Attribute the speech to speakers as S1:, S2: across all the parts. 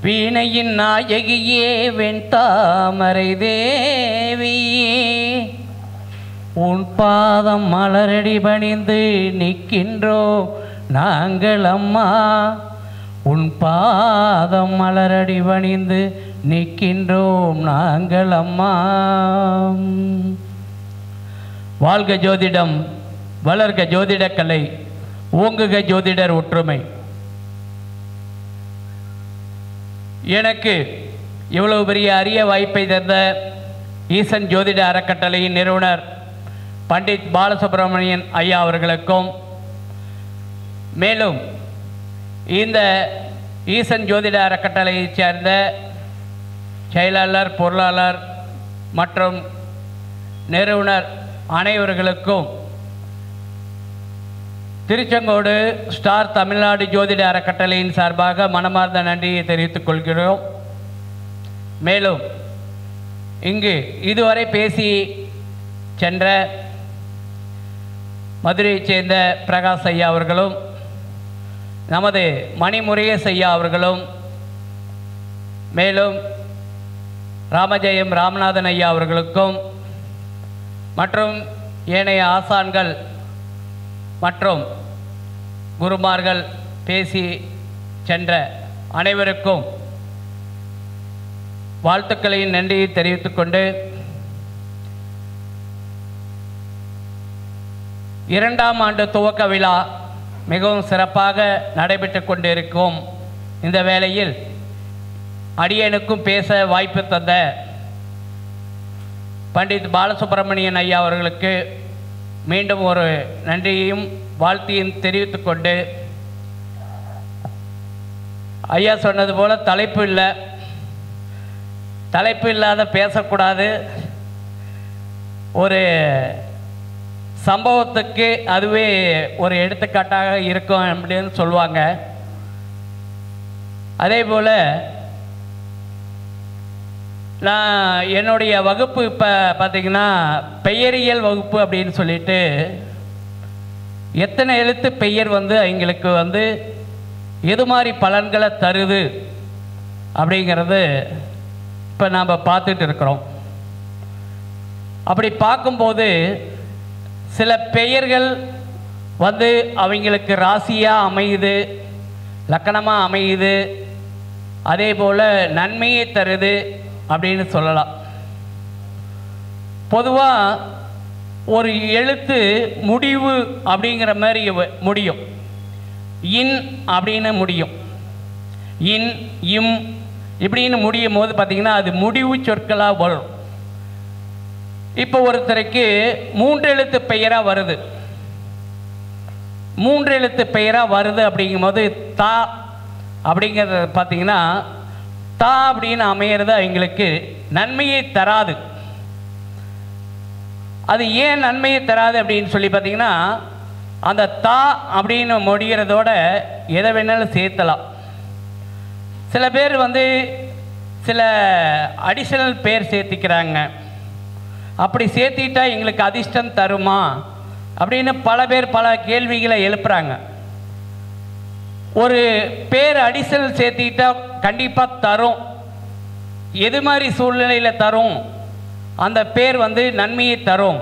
S1: வீணையின் நாயகியே வெண்தாமரை தேவியே உன் பாதம் மலரடி பணிந்து நிற்கின்றோம் நாங்கள் அம்மா. உன் பாதம் மலரடி பணிந்து நிற்கின்றோம் நாங்கள் அம்மா. வாழ்க ஜோதிடம், வளர்க ஜோதிடக்கலை, ஓங்குக ஜோதிடர் ஒற்றுமை. எனக்கு இவ்வளவு பெரிய அரிய வாய்ப்பை தந்த ஈசன் ஜோதிட அறக்கட்டளையின் நிறுவனர் பண்டிட் பாலசுப்ரமணியன் ஐயா அவர்களுக்கும், மேலும் இந்த ஈசன் ஜோதிட அறக்கட்டளையைச் சேர்ந்த செயலாளர், பொருளாளர் மற்றும் நிறுவனர் அனைவர்களுக்கும் திருச்செங்கோடு ஸ்டார் தமிழ்நாடு ஜோதிட அறக்கட்டளையின் சார்பாக மனமார்ந்த நன்றியை தெரிவித்துக் கொள்கிறோம். மேலும் இங்கு இதுவரை பேசி சென்ற மதுரையைச் சேர்ந்த பிரகாஷ் ஐயா அவர்களும், நமது மணிமுருகேஷ் ஐயா அவர்களும், மேலும் ராமஜெயம் ராமநாதன் ஐயா அவர்களுக்கும் மற்றும் ஏனைய ஆசான்கள் மற்றும் குருமார்கள் பேசி சென்ற அனைவருக்கும் வாழ்த்துக்களையும் நன்றியை தெரிவித்துக்கொண்டு, இரண்டாம் ஆண்டு துவக்க விழா மிகவும் சிறப்பாக நடைபெற்று கொண்டிருக்கும் இந்த வேளையில் அடியனுக்கும் பேச வாய்ப்பு தந்த பண்டிட் பாலசுப்ரமணியன் ஐயா அவர்களுக்கு மீண்டும் ஒரு நன்றியையும் வாழ்த்தையும் தெரிவித்துக்கொண்டு, ஐயா சொன்னது போல தலைப்பு இல்லை, தலைப்பு இல்லாத பேசக்கூடாது. ஒரு சம்பவத்துக்கு அதுவே ஒரு எடுத்துக்காட்டாக இருக்கும் அப்படின்னு சொல்லுவாங்க. அதே போல் நான் என்னுடைய வகுப்பு இப்போ பார்த்திங்கன்னா பெயரியல் வகுப்பு அப்படின்னு சொல்லிட்டு எத்தனை எழுத்து பெயர் அவங்களுக்கு எது மாதிரி பலன்களை தருது அப்படிங்கிறது இப்போ நாம் பார்த்துட்டு இருக்கிறோம். அப்படி பார்க்கும்போது சில பெயர்கள் அவங்களுக்கு ராசியாக அமையுது, லக்கணமாக அமையுது, அதே போல் நன்மையை தருது அப்படின்னு சொல்லலாம். பொதுவாக ஒரு எழுத்து முடிவு அப்படிங்கிற மாதிரி முடியும். இன் அப்படின்னு முடியும். இன், இம் இப்படின்னு முடியும் போது பார்த்திங்கன்னா அது முடிவு சொற்களாக வரும். இப்போ ஒருத்தருக்கு 3 எழுத்து பெயராக வருது. 3 எழுத்து பெயராக வருது அப்படிங்கும்போது தா அப்படிங்கிறது பார்த்திங்கன்னா தா அப்படின்னு அமையிறது அவங்களுக்கு நன்மையை தராது. அது ஏன் நன்மையை தராது அப்படின்னு சொல்லி பார்த்தீங்கன்னா, அந்த தா அப்படின்னு முடிகிறதோட எதை வேணாலும் சேர்த்தலாம். சில பேர் சில அடிஷனல் பேர் சேர்த்திக்கிறாங்க. அப்படி சேர்த்திட்டா எங்களுக்கு அதிர்ஷ்டம் தருமா அப்படின்னு பல பேர் பல கேள்விகளை எழுப்புறாங்க. ஒரு பேர் அடிஷனல் சேர்த்திக்கிட்டா கண்டிப்பாக தரும். எது மாதிரி சூழ்நிலையில் தரும்? அந்த பேர் நன்மையை தரும்.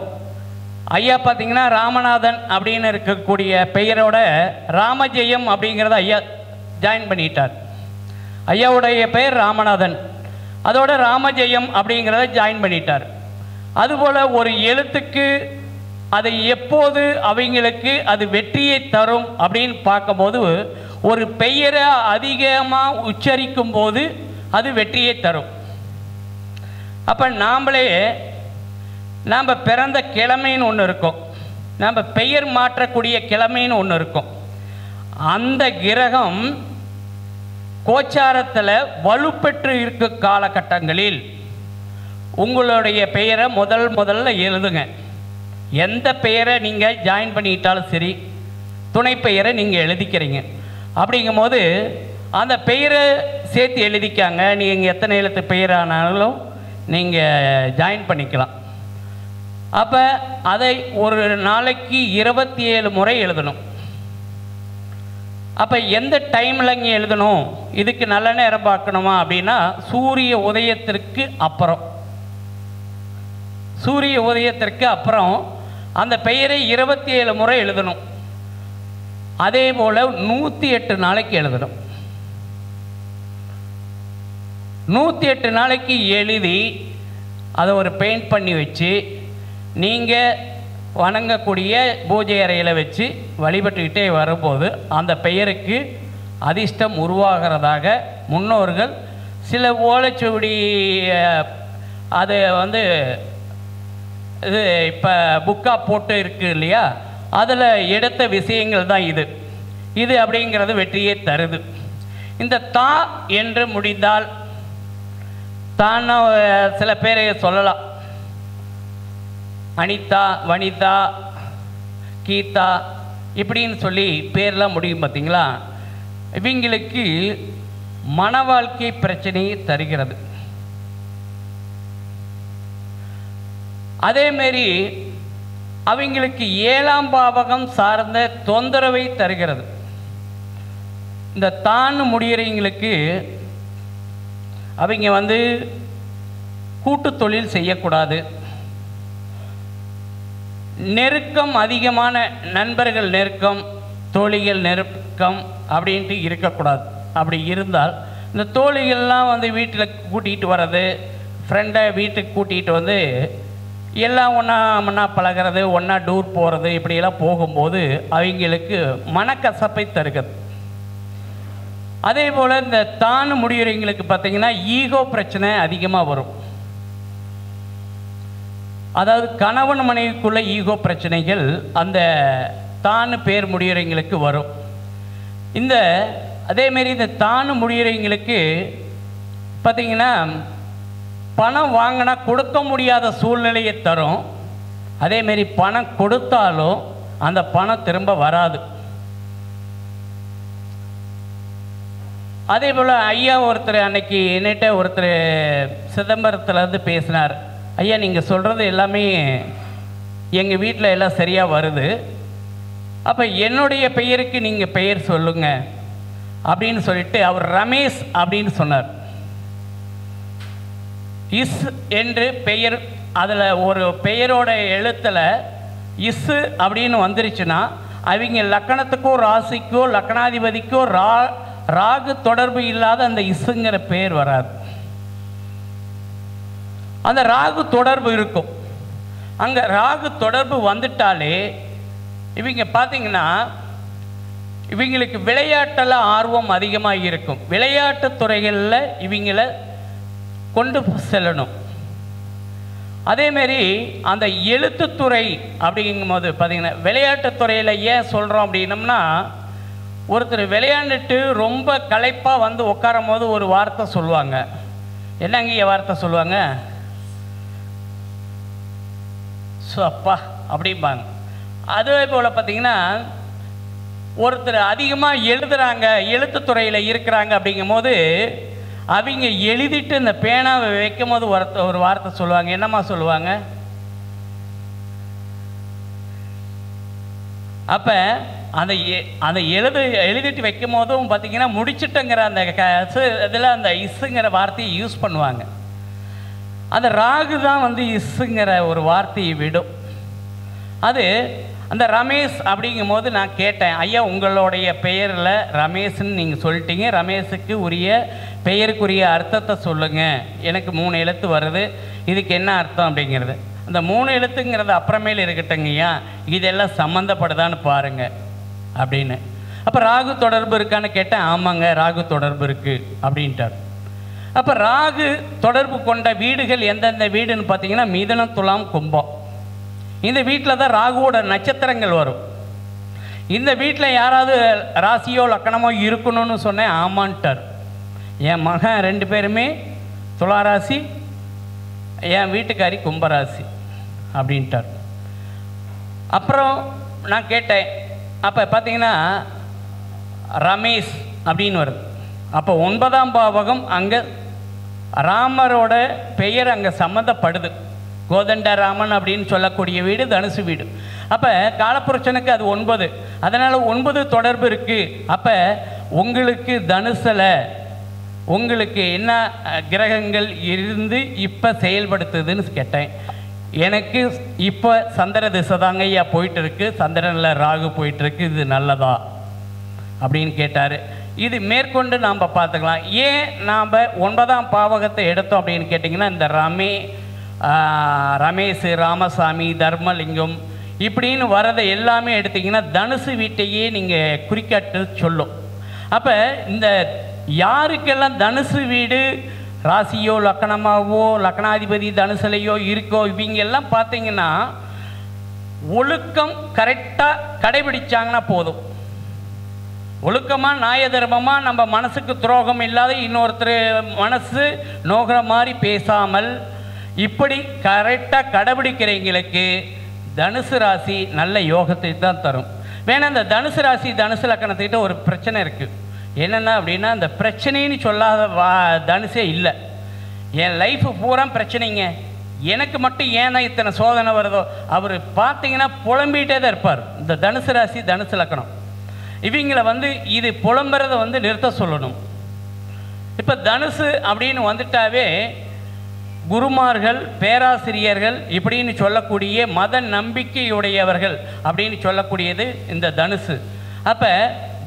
S1: ஐயா பார்த்திங்கன்னா ராமநாதன் அப்படின்னு இருக்கக்கூடிய பெயரோட ராமஜெயம் அப்படிங்கிறத ஐயா ஜாயின் பண்ணிட்டார். ஐயாவுடைய பெயர் ராமநாதன், அதோட ராமஜெயம் அப்படிங்கிறத ஜாயின் பண்ணிட்டார். அதுபோல் ஒரு எழுத்துக்கு அது எப்போது அவங்களுக்கு அது வெற்றியை தரும் அப்படின்னு பார்க்கும்போது, ஒரு பெயரை அதிகமாக உச்சரிக்கும் போது அது வெற்றியை தரும். அப்போ நாம் பிறந்த கிழமைன்னு ஒன்று இருக்கும், நாம் பெயர் மாற்றக்கூடிய கிழமைன்னு ஒன்று இருக்கும். அந்த கிரகம் கோச்சாரத்தில் வலுப்பெற்று இருக்க காலகட்டங்களில் உங்களுடைய பெயரை முதல்ல எழுதுங்க. எந்த பெயரை நீங்கள் ஜாயின் பண்ணிக்கிட்டாலும் சரி, துணை பெயரை நீங்கள் எழுதிக்கிறீங்க. அப்படிங்கும்போது அந்த பெயரை சேர்த்து எழுதிக்காங்க. நீங்கள் எத்தனை எழுத்து பெயரானாலும் நீங்கள் ஜாயின் பண்ணிக்கலாம். அப்போ அதை ஒரு நாளைக்கு 27 முறை எழுதணும். அப்போ எந்த டைமில் இங்கே எழுதணும், இதுக்கு நல்ல நேரம் பார்க்கணுமா அப்படின்னா சூரிய உதயத்திற்கு அப்புறம். சூரிய உதயத்திற்கு அப்புறம் அந்த பெயரை 27 முறை எழுதணும். அதே போல் 108 நாளைக்கு எழுதணும். 108 நாளைக்கு எழுதி அதை ஒரு பெயிண்ட் பண்ணி வச்சு நீங்கள் வணங்கக்கூடிய பூஜை அறையில் வச்சு வழிபட்டுக்கிட்டே வரும்போது அந்த பெயருக்கு அதிர்ஷ்டம் உருவாகிறதாக முன்னோர்கள் சில ஓலைச்சுவடி அது வந்து இது இப்போ புக்காக போட்டு இருக்குது இல்லையா, அதில் எடுத்த விஷயங்கள் தான் இது அப்படிங்கிறது வெற்றியை தருது. இந்த தா என்று முடிந்தால் தான் சில பேரை சொல்லலாம், அனிதா, வனிதா, கீதா இப்படின்னு சொல்லி பேர்லாம் முடியும் பார்த்தீங்களா. இவங்களுக்கு மன வாழ்க்கை பிரச்சனையை தருகிறது. அதேமாரி அவங்களுக்கு 7ஆம் பாவகம் சார்ந்த தொந்தரவை தருகிறது. இந்த தான் முடிகிறவங்களுக்கு அவங்க வந்து கூட்டு தொழில் செய்யக்கூடாது, நெருக்கம் அதிகமான நண்பர்கள் நெருக்கம், தோழிகள் நெருக்கம் அப்படின்ட்டு இருக்கக்கூடாது. அப்படி இருந்தால் இந்த தோழிகள்லாம் வந்து வீட்டில் கூட்டிகிட்டு வர்றது, ஃப்ரெண்டை வீட்டுக்கு கூட்டிகிட்டு வந்து எல்லாம் ஒன்றா பழகிறது, ஒன்றா டூர் போகிறது, இப்படியெல்லாம் போகும்போது அவங்களுக்கு மனக்கசப்பை தருகிறது. அதே போல் இந்த தான் முடிகிறவங்களுக்கு பார்த்திங்கன்னா ஈகோ பிரச்சனை அதிகமாக வரும். அதாவது கணவன் மனைவிக்குள்ள ஈகோ பிரச்சனைகள் அந்த தான் பேர் முடிகிறவங்களுக்கு வரும். அதேமாரி இந்த தான் முடிகிறவங்களுக்கு பார்த்திங்கன்னா பணம் வாங்கினா கொடுக்க முடியாத சூழ்நிலையை தரும். அதேமாரி பணம் கொடுத்தாலும் அந்த பணம் திரும்ப வராது. அதே போல் ஐயா ஒருத்தர் அன்னைக்கு என்னட்ட ஒருத்தர் சிதம்பரத்துலேருந்து பேசினார். ஐயா நீங்கள் சொல்கிறது எல்லாமே எங்கள் வீட்டில் எல்லாம் சரியாக வருது, அப்போ என்னுடைய பெயருக்கு நீங்கள் பெயர் சொல்லுங்கள் அப்படின்னு சொல்லிட்டு அவர் ரமேஷ் அப்படின்னு சொன்னார். இஸ் என்று பெயர், அதில் ஒரு பெயரோட எழுத்தில் இஸ் அப்படின்னு வந்துருச்சுன்னா அவங்க லக்கணத்துக்கோ ராசிக்கோ லக்கணாதிபதிக்கோ ராகு தொடர்பு இல்லாத அந்த இஸ்ஸுங்கிற பெயர் வராது. அந்த ராகு தொடர்பு இருக்கும். அங்கே ராகு தொடர்பு வந்துட்டாலே இவங்க பார்த்தீங்கன்னா இவங்களுக்கு விளையாட்டில் ஆர்வம் அதிகமாக இருக்கும். விளையாட்டு துறைகளில் இவங்களை கொண்டு செல்லணும். அதேமாரி அந்த எழுத்துத்துறை அப்படிங்கும்போது பார்த்திங்கன்னா விளையாட்டுத்துறையில் ஏன் சொல்கிறோம் அப்படின்னம்னா, ஒருத்தர் விளையாண்டுட்டு ரொம்ப களைப்பாக வந்து உட்காரும் போது ஒரு வார்த்தை சொல்லுவாங்க. என்னங்க வார்த்தை சொல்லுவாங்க? ஸோ அப்பா அப்படிம்பாங்க. அதே போல் பார்த்திங்கன்னா ஒருத்தர் அதிகமாக எழுதுகிறாங்க, எழுத்துத்துறையில் இருக்கிறாங்க அப்படிங்கும்போது அவங்க எழுதிட்டு இந்த பேனாவை வைக்கும் போது ஒரு வார்த்தை சொல்லுவாங்க. என்னம்மா சொல்லுவாங்க? அப்போ அந்த எழுதிட்டு வைக்கும் போதும் பார்த்திங்கன்னா முடிச்சுட்டுங்கிற அந்த இதில் அந்த இஸ்ஸுங்கிற வார்த்தையை யூஸ் பண்ணுவாங்க. அந்த ராகு தான் வந்து இஸ்ஸுங்கிற ஒரு வார்த்தையை விடும். அது அந்த ரமேஷ் அப்படிங்கும் போது நான் கேட்டேன், ஐயா உங்களுடைய பெயரில் ரமேஷ்ன்னு நீங்கள் சொல்லிட்டீங்க, ரமேஷுக்கு உரிய பெயருக்குரிய அர்த்தத்தை சொல்லுங்கள், எனக்கு 3 எழுத்து வருது, இதுக்கு என்ன அர்த்தம் அப்படிங்கிறது. அந்த 3 எழுத்துங்கிறது அப்புறமேல இருக்கட்டுங்கய்யா, இதெல்லாம் சம்மந்தப்படுதான்னு பாருங்கள் அப்படின்னு. அப்போ ராகு தொடர்பு இருக்கான்னு கேட்டேன். ஆமாங்க ராகு தொடர்பு இருக்குது அப்படின்ட்டார். அப்போ ராகு தொடர்பு கொண்ட வீடுகள் எந்தெந்த வீடுன்னு பார்த்தீங்கன்னா மிதுனம், துலாம், கும்பம். இந்த வீட்டில் தான் ராகுவோட நட்சத்திரங்கள் வரும். இந்த வீட்டில் யாராவது ராசியோ லக்கணமோ இருக்கணும்னு சொன்னேன். ஆமான்ட்டார். என் மகன் 2 பேருமே துளாராசி, என் வீட்டுக்காரி கும்பராசி அப்படின்ட்டார். அப்புறம் நான் கேட்டேன், அப்போ பார்த்தீங்கன்னா ரமேஷ் அப்படின்னு வருது. அப்போ 9ஆம் பாவகம் அங்கே ராமரோட பெயர் அங்கே சம்மந்தப்படுது. கோதண்ட ராமன் அப்படின்னு சொல்லக்கூடிய வீடு தனுசு வீடு. அப்போ காலப்புருஷனுக்கு அது 9, அதனால் 9 தொடர்பு இருக்குது. அப்போ உங்களுக்கு தனுசில் உங்களுக்கு என்ன கிரகங்கள் இருந்து இப்போ செயல்படுத்துதுன்னு கேட்டேன். எனக்கு இப்போ சந்திர திசை தாங்க ஐயா போயிட்டுருக்கு, சந்திரனில் ராகு போயிட்டுருக்கு, இது நல்லதா அப்படின்னு கேட்டார். இது மேற்கொண்டு நாம் பார்த்துக்கலாம். ஏன் நாம் 9ஆம் பாவகத்தை எடுத்தோம் அப்படின்னு கேட்டிங்கன்னா, இந்த ரமேஷ், ராமசாமி, தர்மலிங்கம் இப்படின்னு வரதை எல்லாமே எடுத்திங்கன்னா தனுசு வீட்டையே நீங்கள் குறிக்காட்டு சொல்லும். அப்போ இந்த யாருக்கெல்லாம் தனுசு வீடு ராசியோ லக்கணமாகவோ லக்கணாதிபதி தனுசுலையோ இருக்கோ இவங்கெல்லாம் பார்த்தீங்கன்னா ஒழுக்கம் கரெக்டாக கடைபிடிச்சாங்கன்னா போதும். ஒழுக்கமாக நியாய தர்மமாக நம்ம மனசுக்கு துரோகம் இல்லாத இன்னொருத்தர் மனசு நோகிற மாதிரி பேசாமல் இப்படி கரெக்டாக கடைபிடிக்கிறவங்களுக்கு தனுசு ராசி நல்ல யோகத்தை தான் தரும். வேணா இந்த தனுசு ராசி தனுசு லக்கணத்துக்கிட்ட ஒரு பிரச்சனை இருக்குது. என்னென்னா அப்படின்னா, அந்த பிரச்சனைன்னு சொல்லாத தனுசே இல்லை. என் லைஃபு பூரா பிரச்சனைங்க, எனக்கு மட்டும் ஏன்னா இத்தனை சோதனை வருதோ, அவர் பார்த்தீங்கன்னா புலம்பிகிட்டே தான் இருப்பார். இந்த தனுசு ராசி தனுசு லக்கணம் இவங்களை இது புலம்புறதை நிறுத்த சொல்லணும். இப்போ தனுசு அப்படின்னு வந்துட்டாவே குருமார்கள், பேராசிரியர்கள் இப்படின்னு சொல்லக்கூடிய மத நம்பிக்கையுடையவர்கள் அப்படின்னு சொல்லக்கூடியது இந்த தனுசு. அப்போ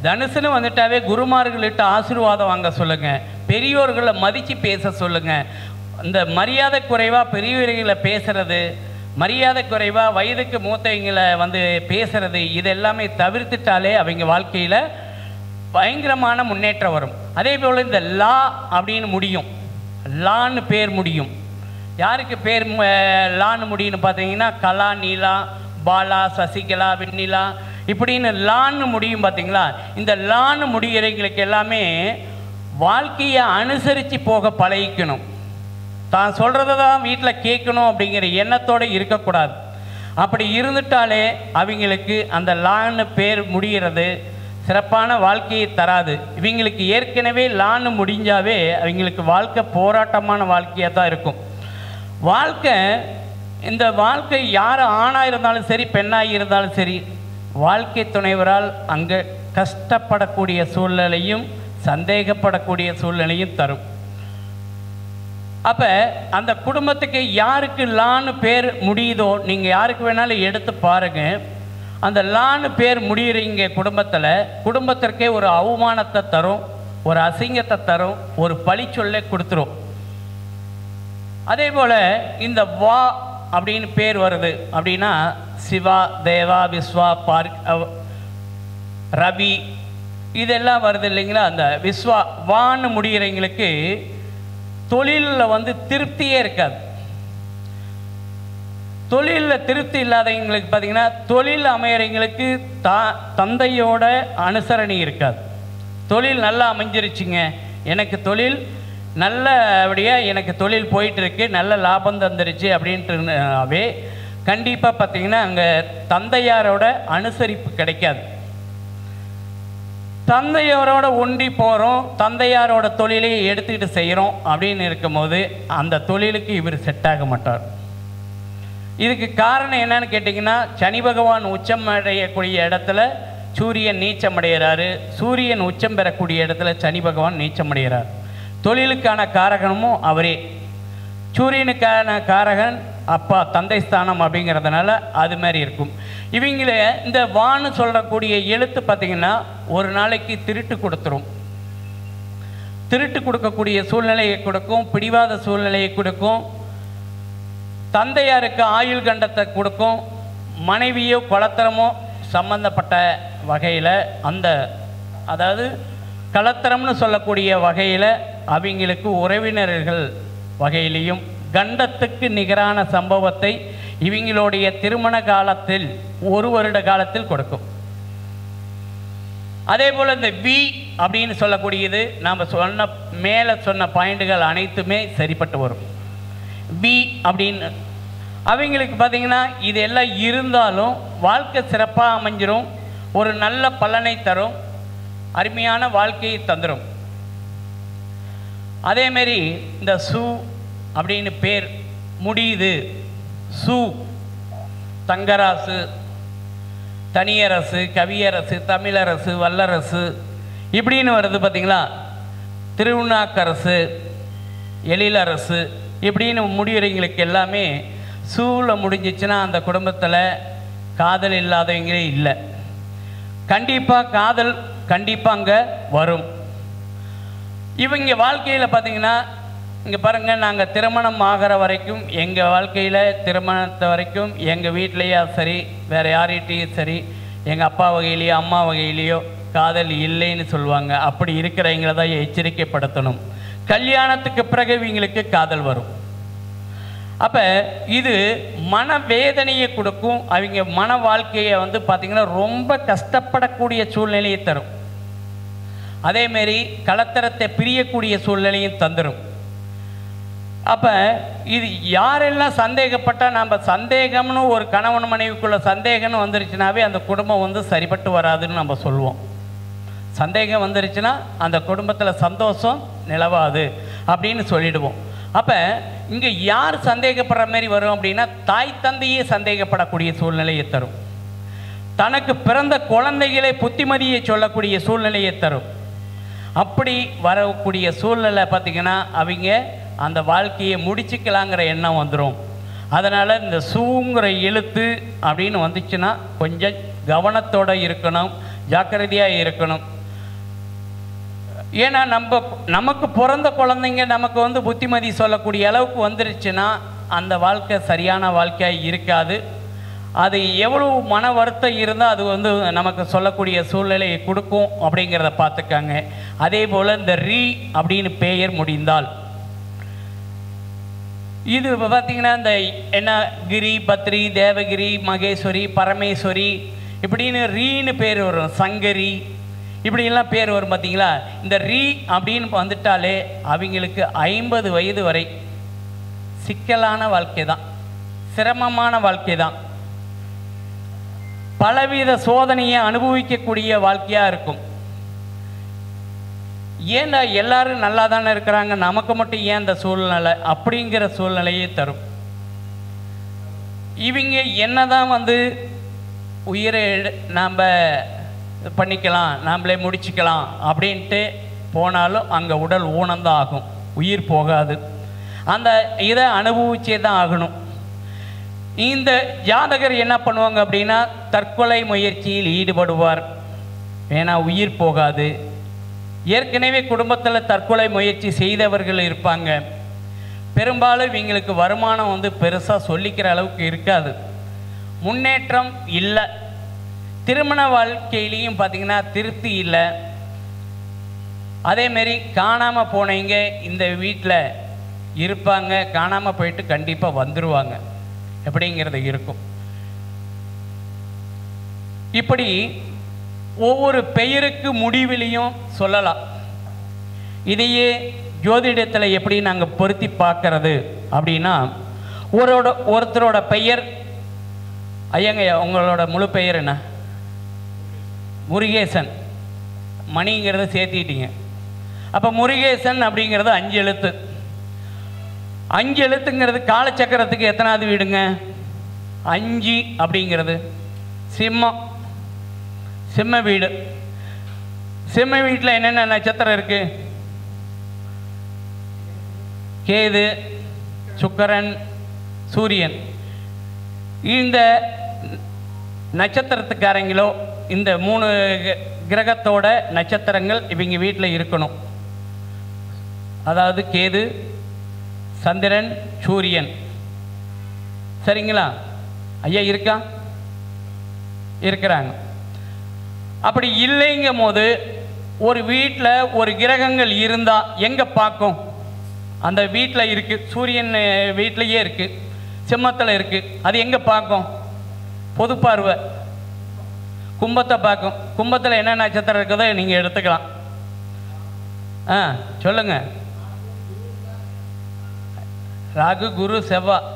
S1: தனுசுன்னு வந்துட்டாவே குருமார்கள்கிட்ட ஆசீர்வாதம் வாங்க சொல்லுங்கள், பெரியோர்களை மதித்து பேச சொல்லுங்கள். இந்த மரியாதை குறைவாக பெரியவர்களை பேசுகிறது, மரியாதை குறைவாக வயதுக்கு மூத்தவங்களை பேசுகிறது, இதெல்லாமே தவிர்த்துட்டாலே அவங்க வாழ்க்கையில் பயங்கரமான முன்னேற்றம் வரும். அதே போல் இந்த லா அப்படின்னு முடியும், லான்னு பேர் முடியும். யாருக்கு பேர் லான்னு முடியும்னு பார்த்தீங்கன்னா, கலா, நீலா, பாலா, சசிகலா, வெண்ணிலா இப்படின்னு லான்னு முடியும். பார்த்தீங்களா, இந்த லான்னு முடிகிறவங்களுக்கு எல்லாமே வாழ்க்கையை அனுசரித்து போக பழகிக்கணும். தான் சொல்கிறத தான் வீட்டில் கேட்கணும் அப்படிங்கிற எண்ணத்தோடு இருக்கக்கூடாது. அப்படி இருந்துட்டாலே அவங்களுக்கு அந்த லான்னு பேர் முடிகிறது சிறப்பான வாழ்க்கையை தராது. இவங்களுக்கு ஏற்கனவே லான்னு முடிஞ்சாவே அவங்களுக்கு வாழ்க்கை போராட்டமான வாழ்க்கையாக தான் இருக்கும். இந்த வாழ்க்கை யார் ஆணாக இருந்தாலும் சரி பெண்ணாக இருந்தாலும் சரி, வாழ்க்கை துணைவரால் அங்கே கஷ்டப்படக்கூடிய சூழ்நிலையும் சந்தேகப்படக்கூடிய சூழ்நிலையும் தரும். அப்போ அந்த குடும்பத்துக்கு யாருக்கு லான்னு பேர் முடியுதோ நீங்கள் யாருக்கு வேணாலும் எடுத்து பாருங்கள். அந்த லான்னு பேர் முடிகிறீங்க குடும்பத்திற்கே ஒரு அவமானத்தை தரும், ஒரு அசிங்கத்தை தரும், ஒரு பழிச்சொல்லை கொடுத்துரும். அதே போல் இந்த வா அப்படின்னு பேர் வருது அப்படின்னா சிவா, தேவா, விஸ்வா, ரவி இதெல்லாம் வருது இல்லைங்களா. அந்த விஸ்வா வான்னு முடிகிறவங்களுக்கு தொழிலில் திருப்தியே இருக்காது. தொழிலில் திருப்தி இல்லாதவங்களுக்கு பார்த்தீங்கன்னா தொழில் அமையறவங்களுக்கு தந்தையோட அனுசரணை இருக்காது. தொழில் நல்லா அமைஞ்சிருச்சுங்க, எனக்கு தொழில் நல்லபடியாக எனக்கு தொழில் போயிட்டுருக்கு, நல்ல லாபம் தந்துருச்சு அப்படின்ட்டுவே கண்டிப்பாக பார்த்தீங்கன்னா அங்கே தந்தையாரோட அனுசரிப்பு கிடைக்காது. தந்தையாரோட ஒன்றி போகிறோம், தந்தையாரோட தொழிலை எடுத்துக்கிட்டு செய்கிறோம் அப்படின்னு இருக்கும்போது அந்த தொழிலுக்கு இவர் செட் ஆக மாட்டார். இதுக்கு காரணம் என்னன்னு கேட்டிங்கன்னா, சனி பகவான் உச்சம் அடையக்கூடிய இடத்துல சூரியன் நீச்சம் அடைகிறாரு, சூரியன் உச்சம் பெறக்கூடிய இடத்துல சனி பகவான் நீச்சம் அடைகிறார். தொழிலுக்கான காரகனும் அவரே, சூரியனுக்கான காரகன் அப்பா தந்தை ஸ்தானம் அப்படிங்கிறதுனால அது மாதிரி இருக்கும். இவங்கள இந்த வான்னு சொல்லக்கூடிய எழுத்து பார்த்திங்கன்னா ஒரு நாளைக்கு திருட்டு கொடுத்துரும், திருட்டு கொடுக்கக்கூடிய சூழ்நிலையை கொடுக்கும், பிடிவாத சூழ்நிலையை கொடுக்கும், தந்தையாருக்கு ஆயுள் கண்டத்தை கொடுக்கும், மனைவியோ குலத்தரமோ சம்பந்தப்பட்ட வகையில் அதாவது கலத்தரம்னு சொல்லக்கூடிய வகையில் அவங்களுக்கு உறவினர்கள் வகையிலையும் கண்டத்துக்கு நிகரான சம்பவத்தை இவங்களுடைய திருமண காலத்தில் 1 வருட காலத்தில் கொடுக்கும். அதே போல் இந்த வி அப்படின்னு சொல்லக்கூடியது நாம் மேலே சொன்ன பாயிண்ட்டுகள் அனைத்துமே சரிப்பட்டு வரும். வி அப்படின்னு அவங்களுக்கு பார்த்திங்கன்னா இது எல்லாம் இருந்தாலும் வாழ்க்கை சிறப்பாக அமைஞ்சிரும், ஒரு நல்ல பலனை தரும், அருமையான வாழ்க்கையை தந்துடும். அதேமாரி இந்த சு அப்படின்னு பேர் முடியுது, சு, தங்கராசு, தனியரசு, கவியரசு, தமிழரசு, வல்லரசு இப்படின்னு வருது பார்த்தீங்களா. திருநாக்கரசு, எழிலரசு இப்படின்னு முடிவுறவங்களுக்கு எல்லாமே சூழ முடிஞ்சிச்சுன்னா அந்த குடும்பத்தில் காதல் இல்லாதவங்களே இல்லை. கண்டிப்பாக காதல் கண்டிப்பாக அங்கே வரும். இவங்க வாழ்க்கையில் பார்த்திங்கன்னா இங்கே பாருங்கள், நாங்கள் திருமணம் ஆகிற வரைக்கும் எங்கள் வாழ்க்கையில் திருமணத்தை வரைக்கும் எங்கள் வீட்லேயே சரி, வேறு யார்கிட்டையும் சரி, எங்கள் அப்பா வகையிலையோ அம்மா வகையிலையோ காதல் இல்லைன்னு சொல்லுவாங்க. அப்படி இருக்கிறவங்கள தான் எச்சரிக்கைப்படுத்தணும். கல்யாணத்துக்கு பிறகு இவங்களுக்கு காதல் வரும். அப்போ இது மனவேதனையை கொடுக்கும். அவங்க மன வாழ்க்கையை வந்து பார்த்திங்கன்னா ரொம்ப கஷ்டப்படக்கூடிய சூழ்நிலையை தரும். அதேமாரி கலத்தரத்தை பிரியக்கூடிய சூழ்நிலையும் தந்துடும். அப்போ இது யாரெல்லாம் சந்தேகப்பட்டால், நம்ம சந்தேகம்னு ஒரு கணவன் மனைவிக்குள்ள சந்தேகம்னு வந்துருச்சுனாவே அந்த குடும்பம் வந்து சரிப்பட்டு வராதுன்னு நம்ம சொல்லுவோம். சந்தேகம் வந்துருச்சுன்னா அந்த குடும்பத்தில் சந்தோஷம் நிலவாது அப்படின்னு சொல்லிடுவோம். அப்போ இங்கே யார் சந்தேகப்படுற மாதிரி வரும் அப்படின்னா, தாய் தந்தையே சந்தேகப்படக்கூடிய சூழ்நிலையை தரும். தனக்கு பிறந்த குழந்தைகளை புத்திமதியை சொல்லக்கூடிய சூழ்நிலையை தரும். அப்படி வரக்கூடிய சூழ்நிலை பார்த்திங்கன்னா அவங்க அந்த வாழ்க்கையை முடிச்சுக்கலாங்கிற எண்ணம் வந்துடும். அதனால் இந்த சூங்கிற எழுத்து அப்படின்னு வந்துச்சுன்னா கொஞ்சம் கவனத்தோடு இருக்கணும், ஜாக்கிரதையாக இருக்கணும். ஏன்னா நமக்கு பிறந்த குழந்தைங்க நமக்கு வந்து புத்திமதி சொல்லக்கூடிய அளவுக்கு வந்துருச்சுன்னா அந்த வாழ்க்கை சரியான வாழ்க்கையாக இருக்காது. அது எவ்வளவு மன வருத்தம் இருந்தால் அது வந்து நமக்கு சொல்லக்கூடிய சூழ்நிலையை கொடுக்கும் அப்படிங்கிறத பார்த்துக்காங்க. அதே போல் இந்த ரீ அப்படின்னு பெயர் முடிந்தால், இது பார்த்திங்கன்னா இந்த என்ன கிரி, பத்ரி, தேவகிரி, மகேஸ்வரி, பரமேஸ்வரி இப்படின்னு ரீன்னு பேர் வரும். சங்கரி இப்படியெல்லாம் பேர் வரும் பார்த்திங்களா. இந்த ரீ அப்படின்னு வந்துட்டாலே அவங்களுக்கு 50 வயது வரை சிக்கலான வாழ்க்கை தான், சிரமமான வாழ்க்கை தான், பலவித சோதனையை அனுபவிக்கக்கூடிய வாழ்க்கையாக இருக்கும். ஏன்னா எல்லாரும் நல்லா தானே இருக்கிறாங்க, நமக்கு மட்டும் ஏன் இந்த சூழ்நிலை அப்படிங்கிற சூழ்நிலையை தரும். இவங்க என்னதான் வந்து உயிரை நாம் பண்ணிக்கலாம், நாம்ளே முடிச்சுக்கலாம் அப்படின்ட்டு போனாலும் அங்கே உடல் ஊனம்தான் ஆகும், உயிர் போகாது. அந்த இதை அனுபவிச்சே தான் ஆகணும். இந்த ஜாதகர் என்ன பண்ணுவாங்க அப்படின்னா தற்கொலை முயற்சியில் ஈடுபடுவார். ஏன்னா உயிர் போகாது. ஏற்கனவே குடும்பத்தில் தற்கொலை முயற்சி செய்தவர்கள் இருப்பாங்க. பெரும்பாலும் இவங்களுக்கு வருமானம் வந்து பெருசாக சொல்லிக்கிற அளவுக்கு இருக்காது, முன்னேற்றம் இல்லை. திருமண வாழ்க்கையிலையும் பார்த்திங்கன்னா திருப்தி இல்லை. அதேமாரி காணாமல் போனவங்க இந்த வீட்டில் இருப்பாங்க, காணாமல் போயிட்டு கண்டிப்பாக வந்துடுவாங்க எப்படிங்கிறது இருக்கும். இப்படி ஒவ்வொரு பெயருக்கு முடிவிலையும் சொல்லலாம். இதையே ஜோதிடத்தில் எப்படி நாங்கள் பொருத்தி பார்க்கறது அப்படின்னா, ஒருத்தரோட பெயர், ஐயங்க உங்களோட முழு பெயர் என்ன? முருகேசன். மணிங்கிறத சேர்த்திட்டீங்க. அப்போ முருகேசன் அப்படிங்கிறது 5 எழுத்து. 5 எழுத்துங்கிறது காலச்சக்கரத்துக்கு எத்தனாவது வீடுங்க? 5 அப்படிங்கிறது சிம்மம், சிம்ம வீடு. சிம்ம வீட்டில் என்னென்ன நட்சத்திரம் இருக்கு? கேது, சுக்கிரன், சூரியன். இந்த நட்சத்திரத்துக்காரங்களோ இந்த 3 கிரகத்தோட நட்சத்திரங்கள் இவங்க வீட்டில் இருக்கணும். அதாவது கேது, சந்திரன், சூரியன். சரிங்களா? ஐயா இருக்கா? இருக்கிறாங்க. அப்படி இல்லைங்கும் போது ஒரு வீட்டில் ஒரு கிரகங்கள் இருந்தால் எங்கே பார்க்கும்? அந்த வீட்டில் இருக்குது. சூரியன் வீட்டிலையே இருக்குது, சிம்மத்தில் இருக்குது. அது எங்கே பார்க்கும்? பொது பார்வை கும்பத்தை பார்க்கும். கும்பத்தில் என்ன நட்சத்திரம் இருக்குதோ நீங்கள் எடுத்துக்கலாம். சொல்லுங்கள். ராகு, குரு, செவ்வாய்.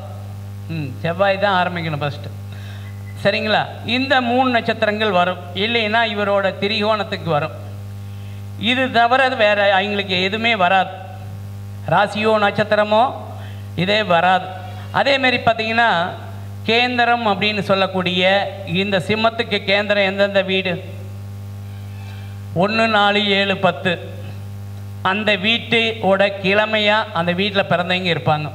S1: செவ்வாய் தான் ஆரம்பிக்கணும் ஃபஸ்ட்டு. சரிங்களா? இந்த 3 நட்சத்திரங்கள் வரும். இல்லைன்னா இவரோட திரிகோணத்துக்கு வரும். இது தவிர வேறு அவங்களுக்கு எதுவுமே வராது. ராசியோ நட்சத்திரமோ இதே வராது. அதேமாரி பார்த்திங்கன்னா கேந்திரம் அப்படின்னு சொல்லக்கூடிய இந்த சிம்மத்துக்கு கேந்திரம் எந்தெந்த வீடு? 1, 4, 7, 10 அந்த வீட்டோட கிழமையாக அந்த வீட்டில் பிறந்தவங்க இருப்பாங்க.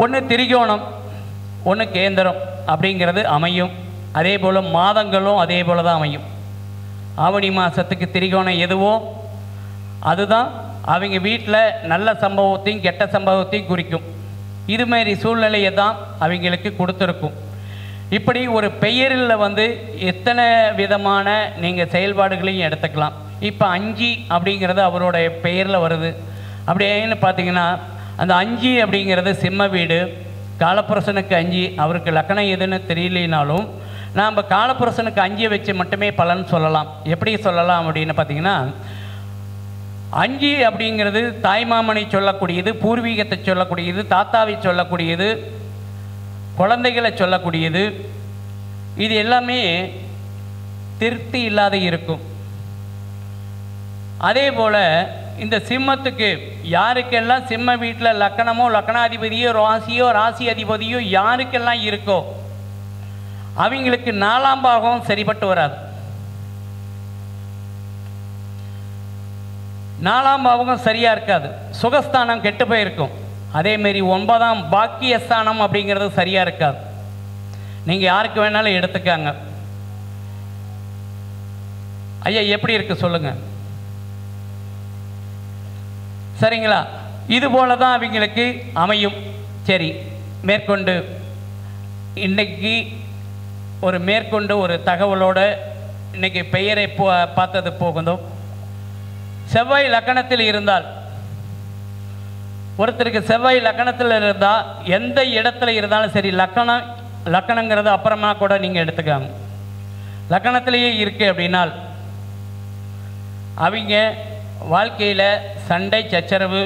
S1: ஒன்று திரிகோணம், ஒன்று கேந்திரம் அப்படிங்கிறது அமையும். அதே போல் மாதங்களும் அதே போல் தான் அமையும். ஆவணி மாதத்துக்கு திரிகோணம் எதுவோ அதுதான் அவங்க வீட்டில் நல்ல சம்பவத்தையும் கெட்ட சம்பவத்தையும் குறிக்கும். இதுமாரி சூழ்நிலையை தான் அவங்களுக்கு கொடுத்துருக்கும். இப்படி ஒரு பெயரில் வந்து எத்தனை விதமான நீங்கள் செயல்பாடுகளையும் எடுத்துக்கலாம். இப்போ 5 அப்படிங்கிறது அவருடைய பெயரில் வருது. அப்படின்னு பார்த்தீங்கன்னா அந்த 5 அப்படிங்கிறது சிம்ம வீடு. காலப்புருஷனுக்கு 5 அவருக்கு லக்கணம் எதுன்னு தெரியலனாலும் நாம் காலப்புருஷனுக்கு 5 வச்சு மட்டுமே பலன் சொல்லலாம். எப்படி சொல்லலாம் அப்படின்னு பார்த்தீங்கன்னா 5 அப்படிங்கிறது தாய்மாமனை சொல்லக்கூடியது, பூர்வீகத்தை சொல்லக்கூடியது, தாத்தாவை சொல்லக்கூடியது, குழந்தைகளை சொல்லக்கூடியது. இது எல்லாமே திருப்தி இல்லாத இருக்கும். அதே போல் இந்த சிம்மத்துக்கு யாருக்கெல்லாம் சிம்ம வீட்டில் லக்கணமோ லக்கணாதிபதியோ ராசி அதிபதியோ யாருக்கெல்லாம் இருக்கோ அவங்களுக்கு 4ஆம் பாகம் சரிப்பட்டு வராது. 4ஆம் பாவகம் சரியாக இருக்காது. சுகஸ்தானம் கெட்டு போயிருக்கும். அதேமாரி 9ஆம் பாக்கியஸ்தானம் அப்படிங்கிறது சரியாக இருக்காது. நீங்கள் யாருக்கு வேணாலும் எடுத்துக்காங்க. ஐயா எப்படி இருக்கு சொல்லுங்கள். சரிங்களா? இது போல தான் அவங்களுக்கு அமையும். சரி, மேற்கொண்டு இன்னைக்கு மேற்கொண்டு ஒரு தகவலோடு இன்னைக்கு பெயரை பார்த்தது போகுதும். செவ்வாய் லக்கணத்தில் இருந்தால் ஒருத்தருக்கு செவ்வாய் லக்கணத்தில் இருந்தால் எந்த இடத்துல இருந்தாலும் சரி, லக்கணங்கிறது அப்புறமா கூட நீங்கள் எடுத்துக்காங்க. லக்கணத்திலேயே இருக்கு அப்படின்னால் அவங்க வாழ்க்கையில் சண்டை சச்சரவு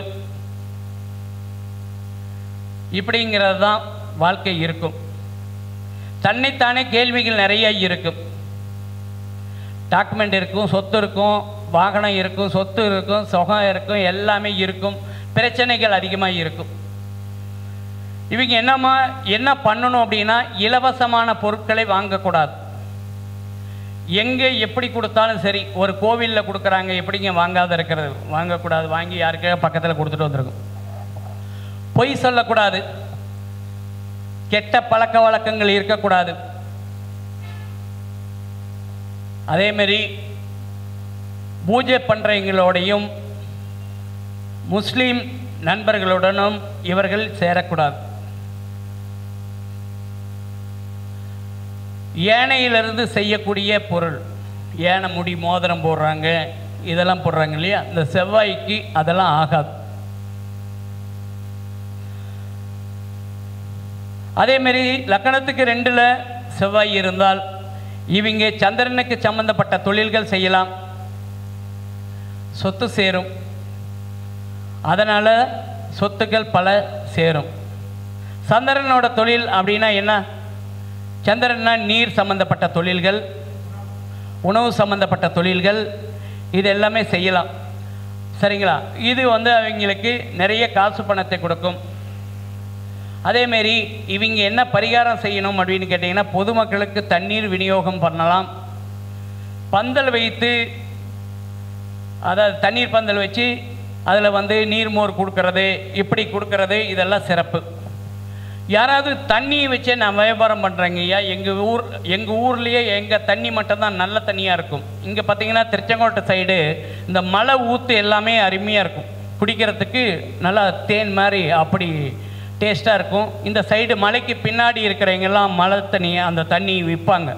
S1: இப்படிங்கிறது தான் வாழ்க்கை இருக்கும். தன்னைத்தானே கேள்விகள் நிறைய இருக்கும். டாக்குமெண்ட் இருக்கும், சொத்து இருக்கும், வாகனம் இருக்கும், சொத்து இருக்கும், சுகம் இருக்கும், எல்லாமே இருக்கும். பிரச்சனைகள் அதிகமாக இருக்கும். இவங்க என்ன பண்ணணும் அப்படின்னா இலவசமான பொருட்களை வாங்கக்கூடாது. எங்கே எப்படி கொடுத்தாலும் சரி, ஒரு கோவிலில் கொடுக்குறாங்க, எப்படிங்க வாங்காத இருக்கிறது? வாங்கக்கூடாது. வாங்கி யாருக்கே பக்கத்தில் கொடுத்துட்டு வந்துருக்கும். பொய் சொல்லக்கூடாது. கெட்ட பழக்க வழக்கங்கள் இருக்கக்கூடாது. அதேமாரி பூஜை பண்ணுறவங்களோடையும் முஸ்லீம் நண்பர்களுடனும் இவர்கள் சேரக்கூடாது. யானையிலிருந்து செய்யக்கூடிய பொருள், யானை முடி மோதிரம் போடுறாங்க, இதெல்லாம் போடுறாங்க இல்லையா, இந்த செவ்வாய்க்கு அதெல்லாம் ஆகாது. அதேமாரி லக்கணத்துக்கு 2ல் செவ்வாய் இருந்தால் இவங்க சந்திரனுக்கு சம்பந்தப்பட்ட தொழில்கள் செய்யலாம். சொத்து சேரும். அதனால் சொத்துக்கள் பல சேரும். சந்திரனோட தொழில் அப்படின்னா என்ன? சந்திரன்னா நீர் சம்பந்தப்பட்ட தொழில்கள், உணவு சம்பந்தப்பட்ட தொழில்கள், இது எல்லாமே செய்யலாம். சரிங்களா? இது அவங்களுக்கு நிறைய காசு பணத்தை கொடுக்கும். அதேமாரி இவங்க என்ன பரிகாரம் செய்யணும் அப்படின்னு கேட்டிங்கன்னா, பொதுமக்களுக்கு தண்ணீர் விநியோகம் பண்ணலாம். பந்தல் வைத்து, அதாவது தண்ணீர் பந்தல் வச்சு அதில் நீர்மோர் கொடுக்கறது, இப்படி கொடுக்கறது, இதெல்லாம் சிறப்பு. யாராவது தண்ணியை வச்சே நான் வியாபாரம் பண்ணுறேங்க ஐயா, எங்கள் ஊர்லேயே எங்கள் தண்ணி மட்டும்தான் நல்ல தண்ணியாக இருக்கும். இங்கே பார்த்தீங்கன்னா திருச்செங்கோட்டை சைடு இந்த மலை ஊற்று எல்லாமே அருமையாக இருக்கும். குடிக்கிறதுக்கு நல்லா தேன் மாதிரி அப்படி டேஸ்ட்டாக இருக்கும். இந்த சைடு மலைக்கு பின்னாடி இருக்கிறவங்கெல்லாம் மலை தண்ணி, அந்த தண்ணி விற்பாங்க.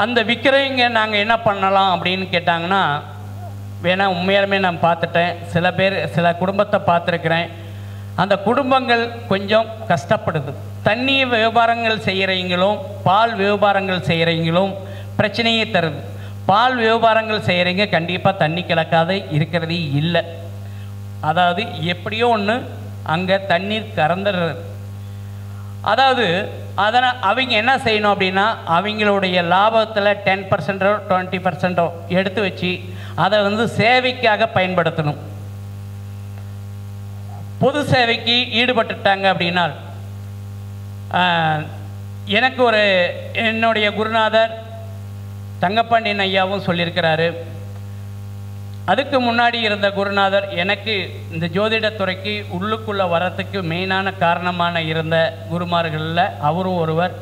S1: அந்த விற்கிறவங்க நாங்கள் என்ன பண்ணலாம் அப்படின்னு கேட்டாங்கன்னா, வேணால் உண்மையாலுமே நான் பார்த்துட்டேன். சில குடும்பத்தை பார்த்துருக்குறேன். அந்த குடும்பங்கள் கொஞ்சம் கஷ்டப்படுது. தண்ணி வியாபாரங்கள் செய்கிறவங்களும் பால் வியாபாரங்கள் செய்கிறவங்களும் பிரச்சனையே தருது. பால் வியாபாரங்கள் செய்கிறவங்க கண்டிப்பாக தண்ணி கலக்காத இருக்கிறதே இல்லை. அதாவது எப்படியோ ஒன்று அங்கே தண்ணீர் கறந்துடுறது. அதாவது அவங்க என்ன செய்யணும் அப்படின்னா, அவங்களுடைய லாபத்தில் 10%ஓ 20%ஓ எடுத்து வச்சு அதை சேவைக்காக பயன்படுத்தணும். பொது சேவைக்கு ஈடுபட்டுட்டாங்க அப்படின்னா, எனக்கு ஒரு என்னுடைய குருநாதர் தங்கப்பாண்டியன் ஐயாவும் சொல்லியிருக்கிறாரு. அதுக்கு முன்னாடி இருந்த குருநாதர் எனக்கு இந்த ஜோதிடத்துறைக்கு உள்ளுக்குள்ளே வரத்துக்கு மெயினான காரணமான இருந்த குருமார்களில் அவரும் ஒருவர்.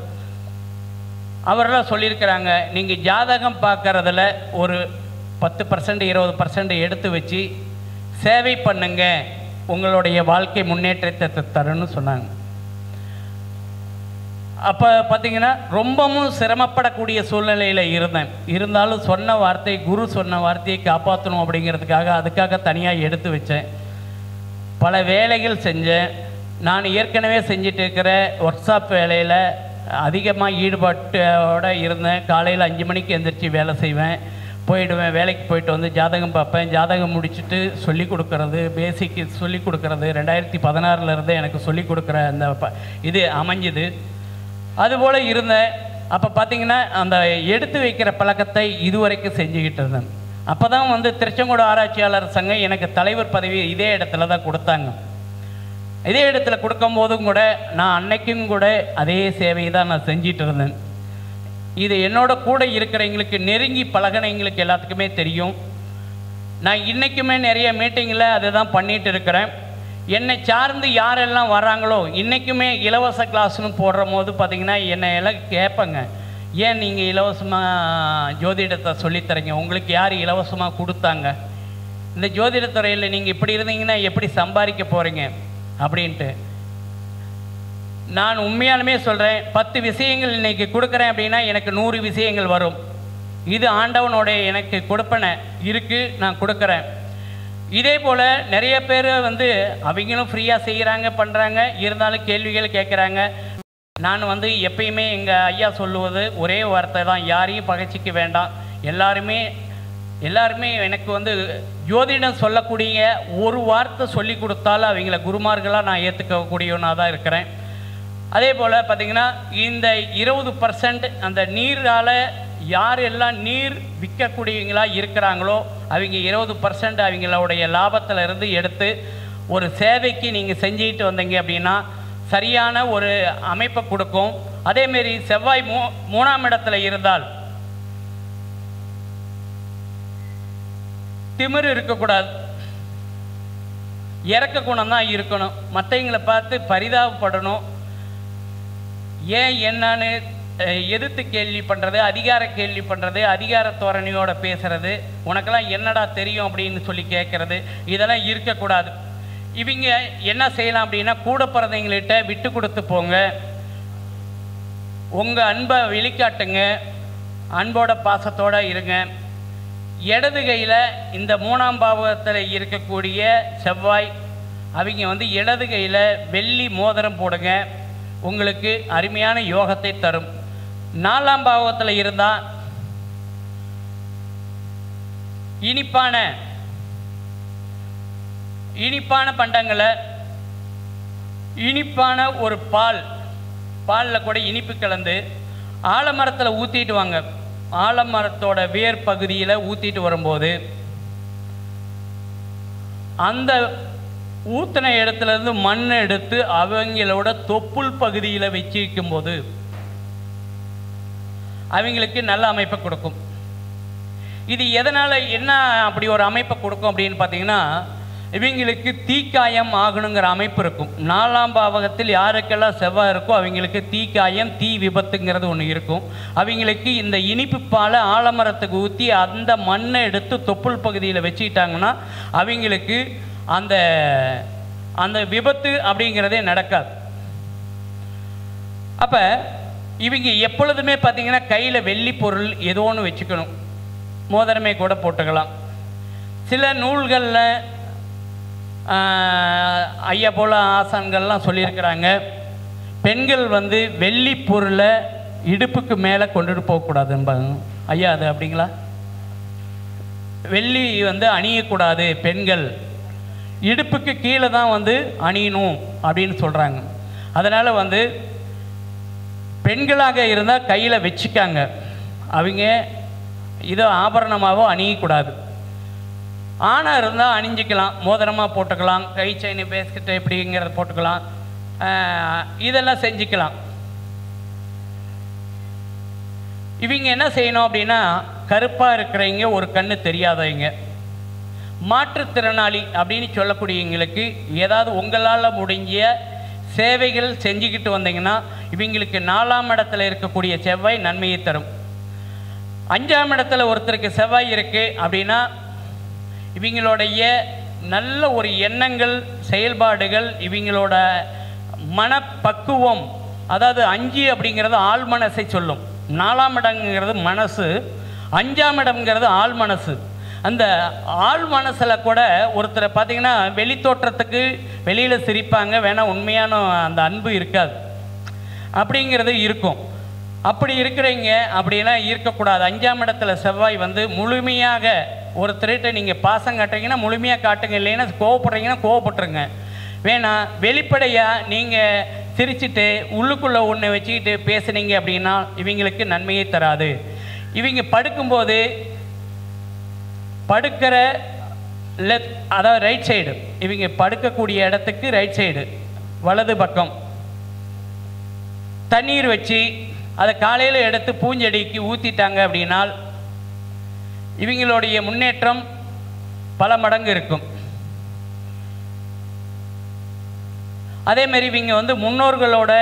S1: அவரெல்லாம் சொல்லியிருக்கிறாங்க, நீங்கள் ஜாதகம் பார்க்குறதுல ஒரு 10% 20% எடுத்து வச்சு சேவை பண்ணுங்க, உங்களுடைய வாழ்க்கை முன்னேற்றத்தை தருன்னு சொன்னாங்க. அப்போ பார்த்தீங்கன்னா ரொம்பவும் சிரமப்படக்கூடிய சூழ்நிலையில் இருந்தாலும் சொன்ன வார்த்தை, குரு சொன்ன வார்த்தையை காப்பாற்றணும் அப்படிங்கிறதுக்காக அதுக்காக தனியாக எடுத்து வச்சேன். பல வேலைகள் செஞ்சேன். நான் ஏற்கனவே செஞ்சிட்டு இருக்கிற ஒர்க் ஷாப் வேலையில் அதிகமாக ஈடுபாட்டோடு இருந்தேன். காலையில் 5 மணிக்கு எழுந்திரிச்சு வேலை செய்வேன், போயிடுவேன். வேலைக்கு போயிட்டு வந்து ஜாதகம் பார்ப்பேன். ஜாதகம் முடிச்சுட்டு சொல்லிக் கொடுக்கறது, பேசிக்கு சொல்லிக் கொடுக்கறது 2016 எனக்கு சொல்லிக் கொடுக்குற அந்த இது அமைஞ்சுது. அதுபோல் இருந்தேன். அப்போ பார்த்திங்கன்னா அந்த எடுத்து வைக்கிற பழக்கத்தை இதுவரைக்கும் செஞ்சுக்கிட்டு இருந்தேன். அப்போ தான் வந்து திருச்செங்கோடு ஆராய்ச்சியாளர் சங்கம் எனக்கு தலைவர் பதவி இதே இடத்துல தான் கொடுத்தாங்க. இதே இடத்துல கொடுக்கும்போதும் கூட நான் அன்னைக்கும் கூட அதே சேவையை தான் நான் செஞ்சிட்டு இருந்தேன். இது என்னோட கூட இருக்கிறவங்களுக்கு, நெருங்கி பழகினவங்களுக்கு எல்லாத்துக்குமே தெரியும். நான் இன்றைக்குமே நிறைய மீட்டிங்கில் அதை தான் பண்ணிகிட்டு இருக்கிறேன். என்னை சார்ந்து யாரெல்லாம் வராங்களோ இன்றைக்குமே இலவச கிளாஸ்னு போடுற போது பார்த்திங்கன்னா என்னை எல்லாம் கேட்பேங்க, ஏன் நீங்கள் இலவசமாக ஜோதிடத்தை சொல்லித்தரீங்க, உங்களுக்கு யார் இலவசமாக கொடுத்தாங்க, இந்த ஜோதிடத்துறையில் நீங்கள் இப்படி இருந்தீங்கன்னா எப்படி சம்பாதிக்க போகிறீங்க அப்படின்ட்டு. நான் உண்மையாலுமே சொல்கிறேன், 10 விஷயங்கள் இன்றைக்கி கொடுக்குறேன் அப்படின்னா எனக்கு 100 விஷயங்கள் வரும். இது ஆண்டவனோடைய எனக்கு கொடுப்பனை இருக்குது, நான் கொடுக்குறேன். இதே போல் நிறைய பேர் வந்து அவங்களும் ஃப்ரீயாக செய்கிறாங்க, பண்ணுறாங்க, இருந்தாலும் கேள்விகள் கேட்குறாங்க. நான் வந்து எப்பயுமே எங்கள் ஐயா சொல்லுவது ஒரே வார்த்தை தான், யாரையும் பகைச்சிக்க வேண்டாம். எல்லாருமே எனக்கு வந்து ஜோதிடம் சொல்லக்கூடிய ஒரு வார்த்தை சொல்லி கொடுத்தாலும் அவங்கள குருமார்களாக நான் ஏற்றுக்கக்கூடியவனாக தான் இருக்கிறேன். அதே போல் பார்த்திங்கன்னா இந்த 20% அந்த நீரால் யாரெல்லாம் நீர் விற்கக்கூடியவங்களாக இருக்கிறாங்களோ அவங்க 20% அவங்களுடைய லாபத்தில் இருந்து எடுத்து ஒரு சேவைக்கு நீங்கள் செஞ்சுக்கிட்டு வந்தீங்க அப்படின்னா சரியான ஒரு அமைப்பை கொடுக்கும். அதேமாரி செவ்வாய் 3ஆம் இடத்துல இருந்தால் திமிரு இருக்கக்கூடாது, இறக்க குணம் தான் இருக்கணும். மற்றவங்களை பார்த்து பரிதாபப்படணும், ஏன் என்னன்னு எதிர்த்து கேள்வி பண்ணுறது, அதிகார கேள்வி பண்ணுறது, அதிகார தோரணையோடு பேசுகிறது, உனக்கெல்லாம் என்னடா தெரியும் அப்படின்னு சொல்லி கேட்குறது, இதெல்லாம் இருக்கக்கூடாது. இவங்க என்ன செய்யலாம் அப்படின்னா கூட பிறந்தவங்கள்கிட்ட விட்டு கொடுத்து போங்க, உங்கள் அன்பை வெளிக்காட்டுங்க, அன்போட பாசத்தோடு இருங்க. இடது கையில் இந்த 3ஆம் பாவகத்தில் இருக்கக்கூடிய செவ்வாய் அவங்க வந்து இடது கையில் வெள்ளி மோதிரம் போடுங்க, உங்களுக்கு அருமையான யோகத்தை தரும். 4ஆம் பாவகத்தில் இருந்தால் இனிப்பான பண்டங்களை, இனிப்பான ஒரு பாலில் கூட இனிப்பு கலந்து ஆலமரத்தில் ஊற்றிட்டு வாங்க. ஆலமரத்தோட வேர் பகுதியில் ஊற்றிட்டு வரும்போது அந்த ஊற்றின இடத்துலேருந்து மண்ணை எடுத்து அவங்களோட தொப்புள் பகுதியில் வச்சிருக்கும் போது அவங்களுக்கு நல்ல அமைப்பை கொடுக்கும். இது எதனால் என்ன அப்படி ஒரு அமைப்பை கொடுக்கும் அப்படின்னு பார்த்தீங்கன்னா, இவங்களுக்கு தீக்காயம் ஆகணுங்கிற அமைப்பு இருக்கும். 4ஆம் பாவகத்தில் யாருக்கெல்லாம் செவ்வாய் இருக்கோ அவங்களுக்கு தீக்காயம், தீ விபத்துங்கிறது ஒன்று இருக்கும். அவங்களுக்கு இந்த இனிப்பு பாலை ஆலமரத்துக்கு ஊற்றி அந்த மண்ணை எடுத்து தொப்புள் பகுதியில் வச்சுக்கிட்டாங்கன்னா அவங்களுக்கு அந்த அந்த விபத்து அப்படிங்கிறதே நடக்காது. அப்போ இவங்க எப்பொழுதுமே பார்த்திங்கன்னா கையில் வெள்ளி பொருள் ஏதோ ஒன்று வச்சுக்கணும், மோதிரமே கூட போட்டுக்கலாம். சில நூல்களில் ஐயா போல் ஆசான்கள்லாம் சொல்லியிருக்கிறாங்க, பெண்கள் வந்து வெள்ளி பொருளை இடுப்புக்கு மேலே கொண்டுட்டு போகக்கூடாதுன்பாங்க. ஐயா அது அப்படிங்களா? வெள்ளி வந்து அணியக்கூடாது, பெண்கள் இடுப்புக்கு கீழே தான் வந்து அணியணும் அப்படின்னு சொல்கிறாங்க. அதனால் வந்து பெண்களாக இருந்தால் கையில் வச்சுக்காங்க, அவங்க இதை ஆபரணமாகவோ அணியக்கூடாது. ஆணாக இருந்தால் அணிஞ்சிக்கலாம், மோதிரமாக போட்டுக்கலாம், கை செயின் பேஸ்கெட்டு எப்படிங்கிறத போட்டுக்கலாம், இதெல்லாம் செஞ்சுக்கலாம். இவங்க என்ன செய்யணும் அப்படின்னா, கருப்பாக இருக்கிறவங்க, ஒரு கண்ணு தெரியாதவங்க, மாற்றுத்திறனாளி அப்படின்னு சொல்லக்கூடியவங்களுக்கு ஏதாவது உங்களால் முடிஞ்ச சேவைகள் செஞ்சுக்கிட்டு வந்தீங்கன்னா இவங்களுக்கு 4ஆம் இடத்துல இருக்கக்கூடிய செவ்வாய் நன்மையை தரும். 5ஆம் இடத்துல ஒருத்தருக்கு செவ்வாய் இருக்குது அப்படின்னா இவங்களுடைய நல்ல ஒரு எண்ணங்கள், செயல்பாடுகள், இவங்களோட மனப்பக்குவம், அதாவது 5 அப்படிங்கிறது ஆள் மனசை சொல்லும். 4ஆம் இடங்கிறது மனசு, 5ஆம் இடம்ங்கிறது ஆள் மனசு. அந்த ஆள் மனசில் கூட ஒருத்தரை பார்த்திங்கன்னா வெளி தோற்றத்துக்கு வெளியில் சிரிப்பாங்க, வேணால் உண்மையான அந்த அன்பு இருக்காது அப்படிங்கிறது இருக்கும். அப்படி இருக்கிறீங்க அப்படிலாம் இருக்கக்கூடாது. 5ஆம் இடத்துல செவ்வாய் வந்து முழுமையாக ஒருத்தர்கிட்ட நீங்கள் பாசம் காட்டுறீங்கன்னா முழுமையாக காட்டுங்க, இல்லைன்னா கோவப்படுறீங்கன்னா கோவப்பட்டுருங்க. வேணாம் வெளிப்படையாக நீங்கள் சிரிச்சுட்டு உள்ளுக்குள்ளே ஒன்று வச்சுக்கிட்டு பேசுனீங்க அப்படின்னா இவங்களுக்கு நன்மையை தராது. இவங்க படுக்கும்போது படுக்கிற அதாவது ரைட் சைடு, இவங்க படுக்கக்கூடிய இடத்துக்கு ரைட் சைடு வலது பக்கம் தண்ணீர் வச்சு அதை காலையில் எடுத்து பூஞ்செடிக்கு ஊற்றிட்டாங்க அப்படின்னால் இவங்களுடைய முன்னேற்றம் பல மடங்கு இருக்கும். அதேமாரி இவங்க வந்து முன்னோர்களோட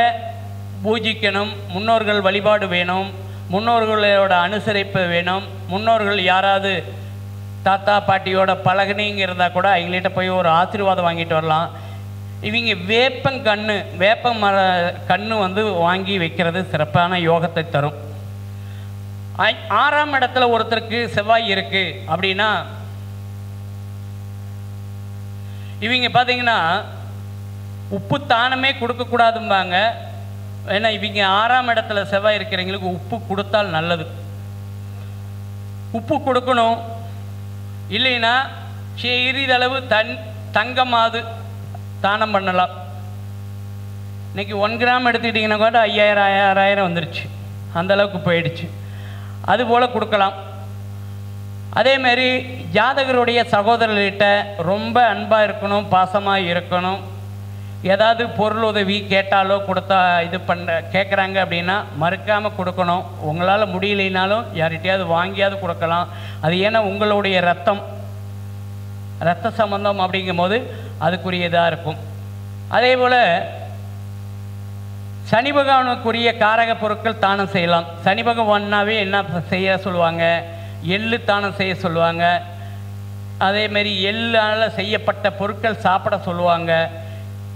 S1: பூஜிக்கணும், முன்னோர்கள் வழிபாடு வேணும், முன்னோர்களோட அனுசரிப்பு வேணும். முன்னோர்கள் யாராவது தாத்தா பாட்டியோட பழகுனீங்கிறதா கூட அவங்கள்ட்ட போய் ஒரு ஆசீர்வாதம் வாங்கிட்டு வரலாம். இவங்க வேப்பங்கன்று, வேப்ப மர கன்று வந்து வாங்கி வைக்கிறது சிறப்பான யோகத்தை தரும். 6ஆம் இடத்துல ஒருத்தருக்கு செவ்வாய் இருக்குது அப்படின்னா இவங்க பார்த்தீங்கன்னா உப்பு தானமே கொடுக்கக்கூடாதும்பாங்க. ஏன்னா இவங்க 6ஆம் இடத்துல செவ்வாய் இருக்கிறவங்களுக்கு உப்பு கொடுத்தால் நல்லது. உப்பு கொடுக்கணும், இல்லைன்னா சிறிதளவு தங்கமாவது தானம் பண்ணலாம். இன்றைக்கி 1 கிராம் எடுத்துக்கிட்டிங்கன்னா கூட 5000 6000 வந்துருச்சு, அந்தளவுக்கு போயிடுச்சு. அதுபோல் கொடுக்கலாம். அதேமாரி ஜாதகருடைய சகோதரர்கிட்ட ரொம்ப அன்பாக இருக்கணும், பாசமாக இருக்கணும். ஏதாவது பொருள் உதவி கேட்டாலோ கொடுத்தா இது கேட்குறாங்க அப்படின்னா மறுக்காமல் கொடுக்கணும். உங்களால் முடியலைனாலும் யார்கிட்டையாவது வாங்கியாவது கொடுக்கலாம். அது ஏன்னா உங்களுடைய ரத்த சம்பந்தம் அப்படிங்கும் போது அதுக்குரியதாக இருக்கும். அதே போல் சனி பகவானுக்குரிய காரக பொருட்கள் தானம் செய்யலாம். சனி பகவான்னாவே என்ன செய்ய சொல்லுவாங்க, எள்ளு தானம் செய்ய சொல்லுவாங்க. அதேமாரி எள்ளால் செய்யப்பட்ட பொருட்கள் சாப்பிட சொல்லுவாங்க.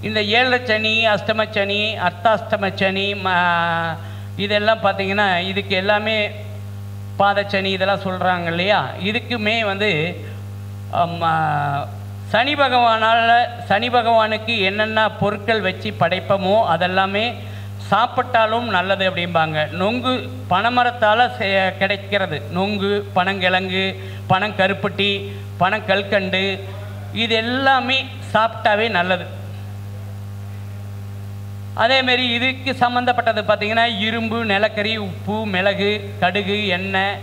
S1: இந்த 7 சனி, அஷ்டமச்சனி, அர்த்தாஷ்டமச்சனி இதெல்லாம் பார்த்திங்கன்னா இதுக்கு எல்லாமே பாதச்சனி இதெல்லாம் சொல்கிறாங்க இல்லையா. இதுக்குமே வந்து சனி பகவானுக்கு என்னென்ன பொருட்கள் வச்சு படைப்போமோ அதெல்லாமே சாப்பிட்டாலும் நல்லது அப்படிம்பாங்க. நொங்கு பனைமரத்தால் கிடைக்கிறது, நொங்கு, பனங்கிழங்கு, பனங்கருப்பட்டி, பனங்கல்கண்டு, இது எல்லாமே சாப்பிட்டாவே நல்லது. அதேமாரி இதுக்கு சம்மந்தப்பட்டது பார்த்திங்கன்னா இரும்பு, நிலக்கரி, உப்பு, மிளகு, கடுகு, எண்ணெய்,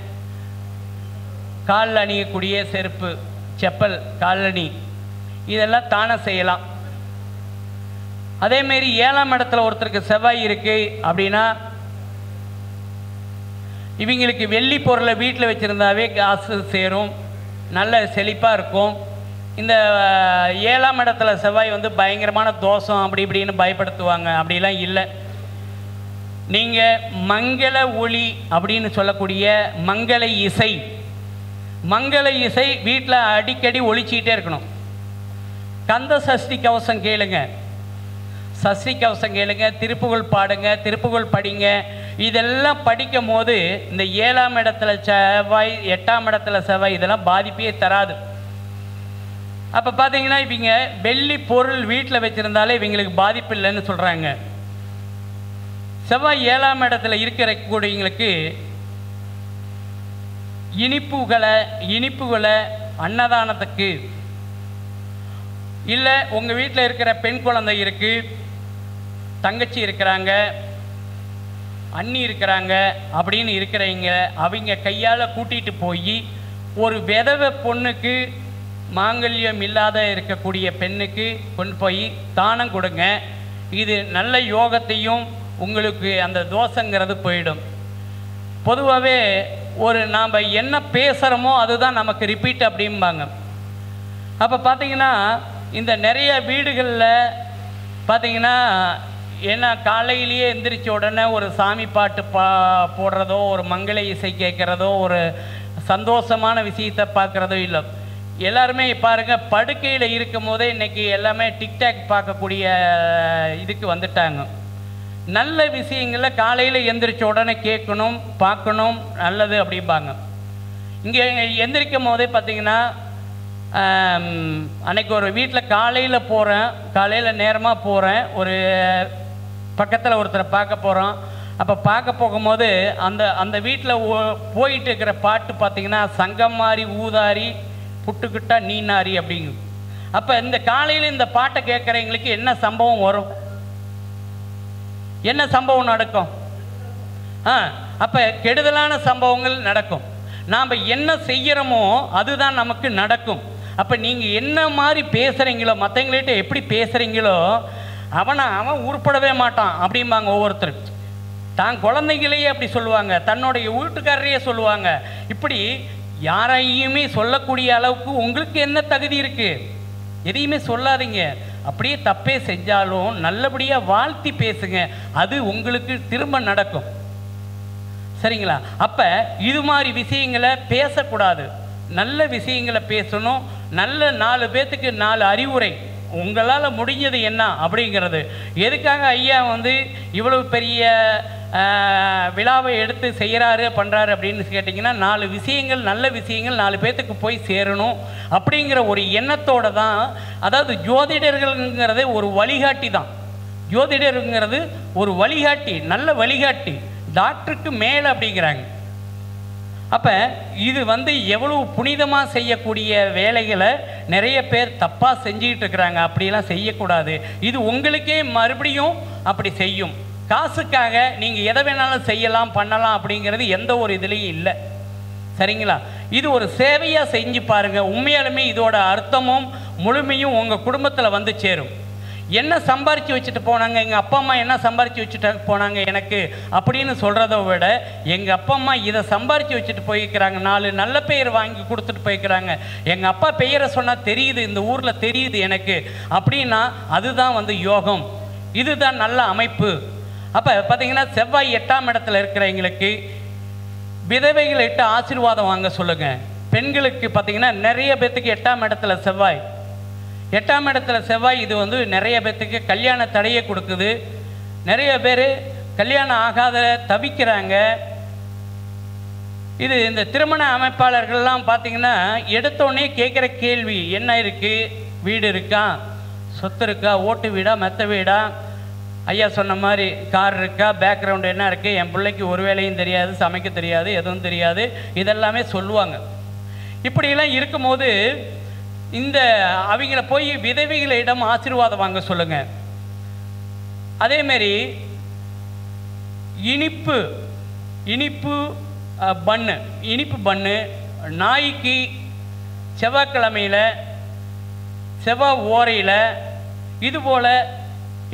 S1: காலில் அணியக்கூடிய செருப்பு, செப்பல், காலணி, இதெல்லாம் தானம் செய்யலாம். அதேமாரி 7ஆம் இடத்துல ஒருத்தருக்கு செவ்வாய் இருக்குது அப்படின்னா இவங்களுக்கு வெள்ளி பொருளை வீட்டில் வச்சுருந்தாவே காசு சேரும், நல்ல செழிப்பாக இருக்கும். இந்த 7ஆம் இடத்துல செவ்வாய் வந்து பயங்கரமான தோஷம் அப்படி இப்படின்னு பயப்படுத்துவாங்க. அப்படிலாம் இல்லை. நீங்கள் மங்கள ஒளி அப்படின்னு சொல்லக்கூடிய மங்கள இசை வீட்டில் அடிக்கடி ஒழிச்சிக்கிட்டே இருக்கணும். கந்த சஷ்டி கவசம் கேளுங்க, திருப்புகழ் பாடுங்க, திருப்புகழ் படிங்க. இதெல்லாம் படிக்கும் போது இந்த 7ஆம் இடத்துல செவ்வாய், 8ஆம் இடத்துல செவ்வாய் இதெல்லாம் பாதிப்பே தராது. அப்போ பார்த்தீங்கன்னா இவங்க வெள்ளி பொருள் வீட்டில் வச்சுருந்தாலே இவங்களுக்கு பாதிப்பு இல்லைன்னு சொல்கிறாங்க. செவ்வாய் 7ஆம் இடத்துல இருக்கக்கூடியவங்களுக்கு இனிப்புகளை அன்னதானத்துக்கு, இல்லை உங்கள் வீட்டில் இருக்கிற பெண் குழந்தை இருக்குது, தங்கச்சி இருக்கிறாங்க, அண்ணி இருக்கிறாங்க அப்படின்னு இருக்கிறவங்க அவங்க கையால் கூட்டிகிட்டு போய் ஒரு விதவை பொண்ணுக்கு மாங்கல்யம் இல்லாத இருக்கக்கூடிய பெண்ணுக்கு கொண்டு போய் தானம் கொடுங்க. இது நல்ல யோகத்தையும் உங்களுக்கு அந்த தோஷங்கிறது போயிடும். பொதுவாகவே நாம் என்ன பேசுகிறோமோ அதுதான் நமக்கு ரிப்பீட் அப்படிம்பாங்க. அப்போ பார்த்திங்கன்னா இந்த நிறைய வீடுகளில் பார்த்திங்கன்னா ஏன்னா காலையிலேயே எந்திரிச்ச உடனே ஒரு சாமி பாட்டு போடுறதோ, ஒரு மங்கள இசை கேட்குறதோ, ஒரு சந்தோஷமான விஷயத்தை பார்க்குறதோ இல்லை. எல்லாருமே பாருங்கள், படுக்கையில் இருக்கும் போதே இன்றைக்கி எல்லாமே டிக்டாக் பார்க்கக்கூடிய இதுக்கு வந்துட்டாங்க. நல்ல விஷயங்களை காலையில் எந்திரிச்ச உடனே கேட்கணும், பார்க்கணும், நல்லது அப்படிம்பாங்க. இங்கே எந்திரிக்கும் போதே பார்த்திங்கன்னா அன்றைக்கி ஒரு வீட்டில் காலையில் போகிறேன், காலையில் நேரமாக போகிறேன், ஒரு பக்கத்தில் ஒருத்தரை பார்க்க போகிறோம். அப்போ பார்க்க போகும்போது அந்த வீட்டில் போயிட்டு இருக்கிற பாட்டு பார்த்திங்கன்னா சங்கம் மாறி ஊதாரி புட்டுக்கிட்டா நீனாரி அப்படிங்கு. அப்போ இந்த காலையில் இந்த பாட்டை கேட்குறவங்களுக்கு என்ன சம்பவம் வரும், என்ன சம்பவம் நடக்கும்? அப்போ கெடுதலான சம்பவங்கள் நடக்கும். நாம் என்ன செய்கிறோமோ அதுதான் நமக்கு நடக்கும். அப்போ நீங்கள் என்ன மாதிரி பேசுகிறீங்களோ, மற்றவங்கள்ட்ட எப்படி பேசுகிறீங்களோ அவன் உருப்படவே மாட்டான் அப்படிம்பாங்க ஒவ்வொருத்தரும். தான் குழந்தைங்களையே அப்படி சொல்லுவாங்க, தன்னுடைய வீட்டுக்காரரையே சொல்லுவாங்க. இப்படி யாரையுமே சொல்லக்கூடிய அளவுக்கு உங்களுக்கு என்ன தகுதி இருக்குது? எதையுமே சொல்லாதீங்க. அப்படியே தப்பே செஞ்சாலும் நல்லபடியாக வாழ்த்தி பேசுங்க, அது உங்களுக்கு திரும்ப நடக்கும். சரிங்களா? அப்போ இது மாதிரி விஷயங்களை பேசக்கூடாது, நல்ல விஷயங்களை பேசணும். நல்ல 4 பேர்த்துக்கு 4 அறிவுரை, உங்களால் முடிஞ்சது என்ன அப்படிங்கிறது. எதுக்காக ஐயா இவ்வளவு பெரிய விழாவை எடுத்து செய்கிறாரு பண்ணுறாரு அப்படின்னு கேட்டிங்கன்னா, 4 விஷயங்கள், நல்ல விஷயங்கள் 4 பேர்த்துக்கு போய் சேரணும் அப்படிங்கிற ஒரு எண்ணத்தோடு தான். அதாவது ஜோதிடர்கள்ங்கிறதே ஒரு வழிகாட்டி தான். ஜோதிடருங்கிறது ஒரு வழிகாட்டி, நல்ல வழிகாட்டி, டாக்டருக்கு மேலே அப்படிங்கிறாங்க. அப்போ இது எவ்வளவு புனிதமாக செய்யக்கூடிய வேலைகளை நிறைய பேர் தப்பாக செஞ்சுக்கிட்டு இருக்கிறாங்க. அப்படிலாம் செய்யக்கூடாது. இது உங்களுக்கே மறுபடியும் அப்படி செய்யும். காசுக்காக நீங்கள் எதை வேணாலும் செய்யலாம், பண்ணலாம் அப்படிங்கிறது எந்த ஒரு இதுலேயும் இல்லை. சரிங்களா? இது ஒரு சேவையாக செஞ்சு பாருங்கள். உண்மையாலுமே இதோட அர்த்தமும் முழுமையும் உங்கள் குடும்பத்தில் சேரும். என்ன சம்பாரித்து வச்சுட்டு போனாங்க, எங்கள் அப்பா அம்மா என்ன சம்பாரித்து வச்சுட்டு போனாங்க எனக்கு அப்படின்னு சொல்கிறத விட, எங்கள் அப்பா அம்மா இதை சம்பாரித்து வச்சுட்டு போய்க்கிறாங்க, 4 நல்ல பெயர் வாங்கி கொடுத்துட்டு போய்க்கிறாங்க, எங்கள் அப்பா பெயரை சொன்னால் தெரியுது, இந்த ஊரில் தெரியுது எனக்கு அப்படின்னா அதுதான் யோகம். இதுதான் நல்ல அமைப்பு. அப்போ பார்த்தீங்கன்னா செவ்வாய் 8ஆம் இடத்துல இருக்கிறவங்களுக்கு விதவைகளிட்ட ஆசீர்வாதம் வாங்க சொல்லுங்கள். பெண்களுக்கு பார்த்தீங்கன்னா நிறைய பேர்த்துக்கு 8ஆம் இடத்துல செவ்வாய், 8ஆம் இடத்துல செவ்வாய் இது நிறைய பேர்த்துக்கு கல்யாண தடையை கொடுக்குது. நிறைய பேர் கல்யாணம் ஆகாத தவிக்கிறாங்க. இது இந்த திருமண அமைப்பாளர்கள்லாம் பார்த்திங்கன்னா எடுத்தோடனே கேட்குற கேள்வி என்ன இருக்குது, வீடு இருக்கா, சொத்து இருக்கா, ஓட்டு வீடா, மெத்த வீடா, ஐயா சொன்ன மாதிரி கார் இருக்கா, பேக்ரவுண்டு என்ன இருக்குது, என் பிள்ளைக்கு ஒரு வேலையும் தெரியாது, சமைக்க தெரியாது, எதுவும் தெரியாது, இதெல்லாமே சொல்லுவாங்க. இப்படியெல்லாம் இருக்கும்போது இந்த அவங்கள போய் விதவைகளிடம் ஆசீர்வாதம் வாங்க சொல்லுங்கள். அதேமாரி இனிப்பு பன்னு நாய்க்கு செவ்வாய்க்கிழமையில் செவ்வாய் ஓரையில் இதுபோல்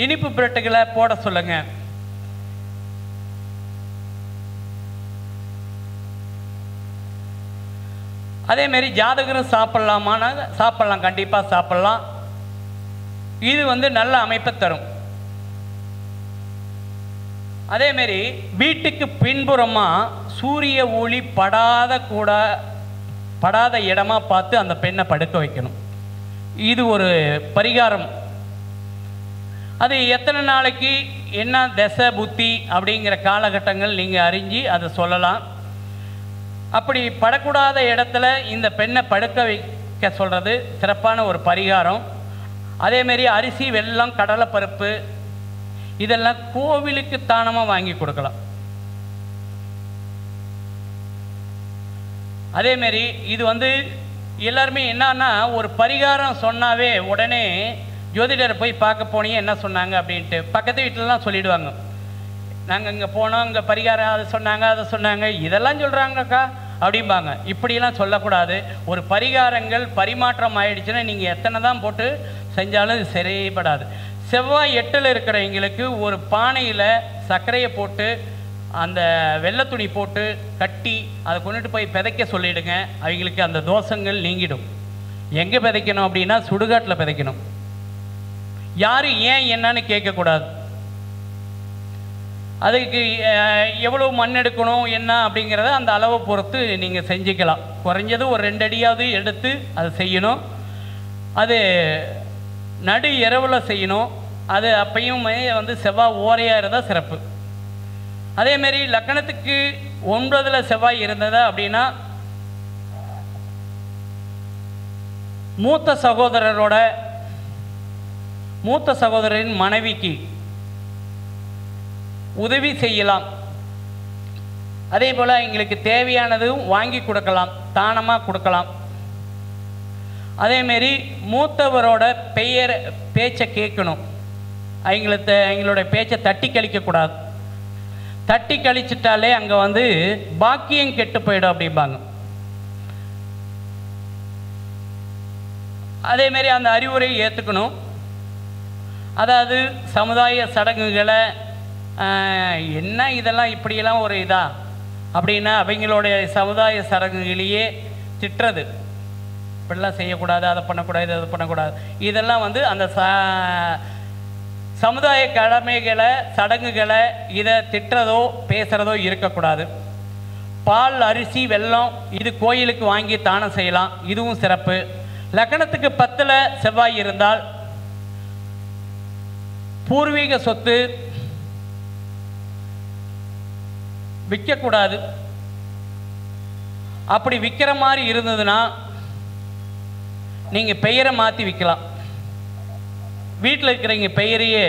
S1: இனிப்பு பிரெட்டுகளை போட சொல்லுங்கள். அதேமாரி ஜாதகரும் சாப்பிட்லாமான்னா சாப்பிட்லாம், கண்டிப்பாக சாப்பிட்லாம். இது நல்ல அமைப்பை தரும். அதேமாரி வீட்டுக்கு பின்புறமாக சூரிய ஒளி படாத இடமா பார்த்து அந்த பெண்ணை படுக்க வைக்கணும். இது ஒரு பரிகாரம். அது எத்தனை நாளைக்கு என்ன தசை புத்தி அப்படிங்கிற காலகட்டங்கள் நீங்கள் அறிஞ்சு அதை சொல்லலாம். அப்படி படக்கூடாத இடத்துல இந்த பெண்ணை படுக்க வைக்க சொல்கிறது சிறப்பான ஒரு பரிகாரம். அதேமாரி அரிசி, வெல்லம், கடலைப்பருப்பு இதெல்லாம் கோவிலுக்கு தானமாக வாங்கி கொடுக்கலாம். அதேமாரி இது எல்லாருமே என்னன்னா, ஒரு பரிகாரம் சொன்னாவே உடனே ஜோதிடரை போய் பார்க்க போனீங்க என்ன சொன்னாங்க அப்படின்ட்டு பக்கத்து வீட்டிலலாம் சொல்லிவிடுவாங்க. நாங்கள் இங்கே போனோம், இங்கே பரிகாரம் அதை சொன்னாங்க, இதெல்லாம் சொல்கிறாங்கக்கா அப்படிம்பாங்க. இப்படிலாம் சொல்லக்கூடாது. ஒரு பரிகாரங்கள் பரிமாற்றம் ஆயிடுச்சுன்னா நீங்கள் எத்தனை தான் போட்டு செஞ்சாலும் இது சரிப்படாது. செவ்வாய் 8ல் இருக்கிறவங்களுக்கு ஒரு பானையில் சர்க்கரையை போட்டு அந்த வெள்ளை துணி போட்டு கட்டி அதை கொண்டுட்டு போய் விதைக்க சொல்லிவிடுங்க. அவங்களுக்கு அந்த தோஷங்கள் நீங்கிடும். எங்கே விதைக்கணும் அப்படின்னா சுடுகாட்டில் விதைக்கணும். யாரும் ஏன் என்னன்னு கேட்கக்கூடாது. அதுக்கு எவ்வளோ மண் எடுக்கணும் என்ன அப்படிங்கிறத அந்த அளவை பொறுத்து நீங்கள் செஞ்சுக்கலாம். குறைஞ்சது ஒரு 2 அடியாவது எடுத்து அதை செய்யணும். அது நடு இரவில் செய்யணும். அது அப்பயுமே வந்து செவ்வாய் ஓரையாக இருந்தால் சிறப்பு. அதேமாரி லக்னத்துக்கு 9ல் செவ்வாய் இருந்ததா அப்படின்னா மூத்த சகோதரரின் மனைவிக்கு உதவி செய்யலாம். அதே போல் எங்களுக்கு தேவையானதும் வாங்கி கொடுக்கலாம், தானமாக கொடுக்கலாம். அதேமாரி மூத்தவரோட பேச்சை கேட்கணும். எங்களோட பேச்சை தட்டி கழிக்கக்கூடாது. தட்டி கழிச்சிட்டாலே அங்கே வந்து பாக்கியம் கெட்டு போயிடும் அப்படிம்பாங்க. அதேமாரி அந்த அறிவுரையை ஏற்றுக்கணும். அதாவது சமுதாய சடங்குகளை என்ன இதெல்லாம் இப்படியெல்லாம் ஒரு இதா அப்படின்னா அவங்களுடைய சமுதாய சடங்குகளையே திட்டுறது. இப்படிலாம் செய்யக்கூடாது, அதை பண்ணக்கூடாது, அதை பண்ணக்கூடாது. இதெல்லாம் வந்து அந்த சமுதாய கடமைகளை சடங்குகளை இதை திட்டுறதோ பேசுகிறதோ இருக்கக்கூடாது. பால், அரிசி, வெல்லம் இது கோயிலுக்கு வாங்கி தானம் செய்யலாம். இதுவும் சிறப்பு. லக்னத்துக்கு 10ல் செவ்வாய் இருந்தால் பூர்வீக சொத்து விற்கக்கூடாது. அப்படி விற்கிற மாதிரி இருந்ததுன்னா நீங்கள் பெயரை மாற்றி விற்கலாம். வீட்டில் இருக்கிறவங்க பெயரையே,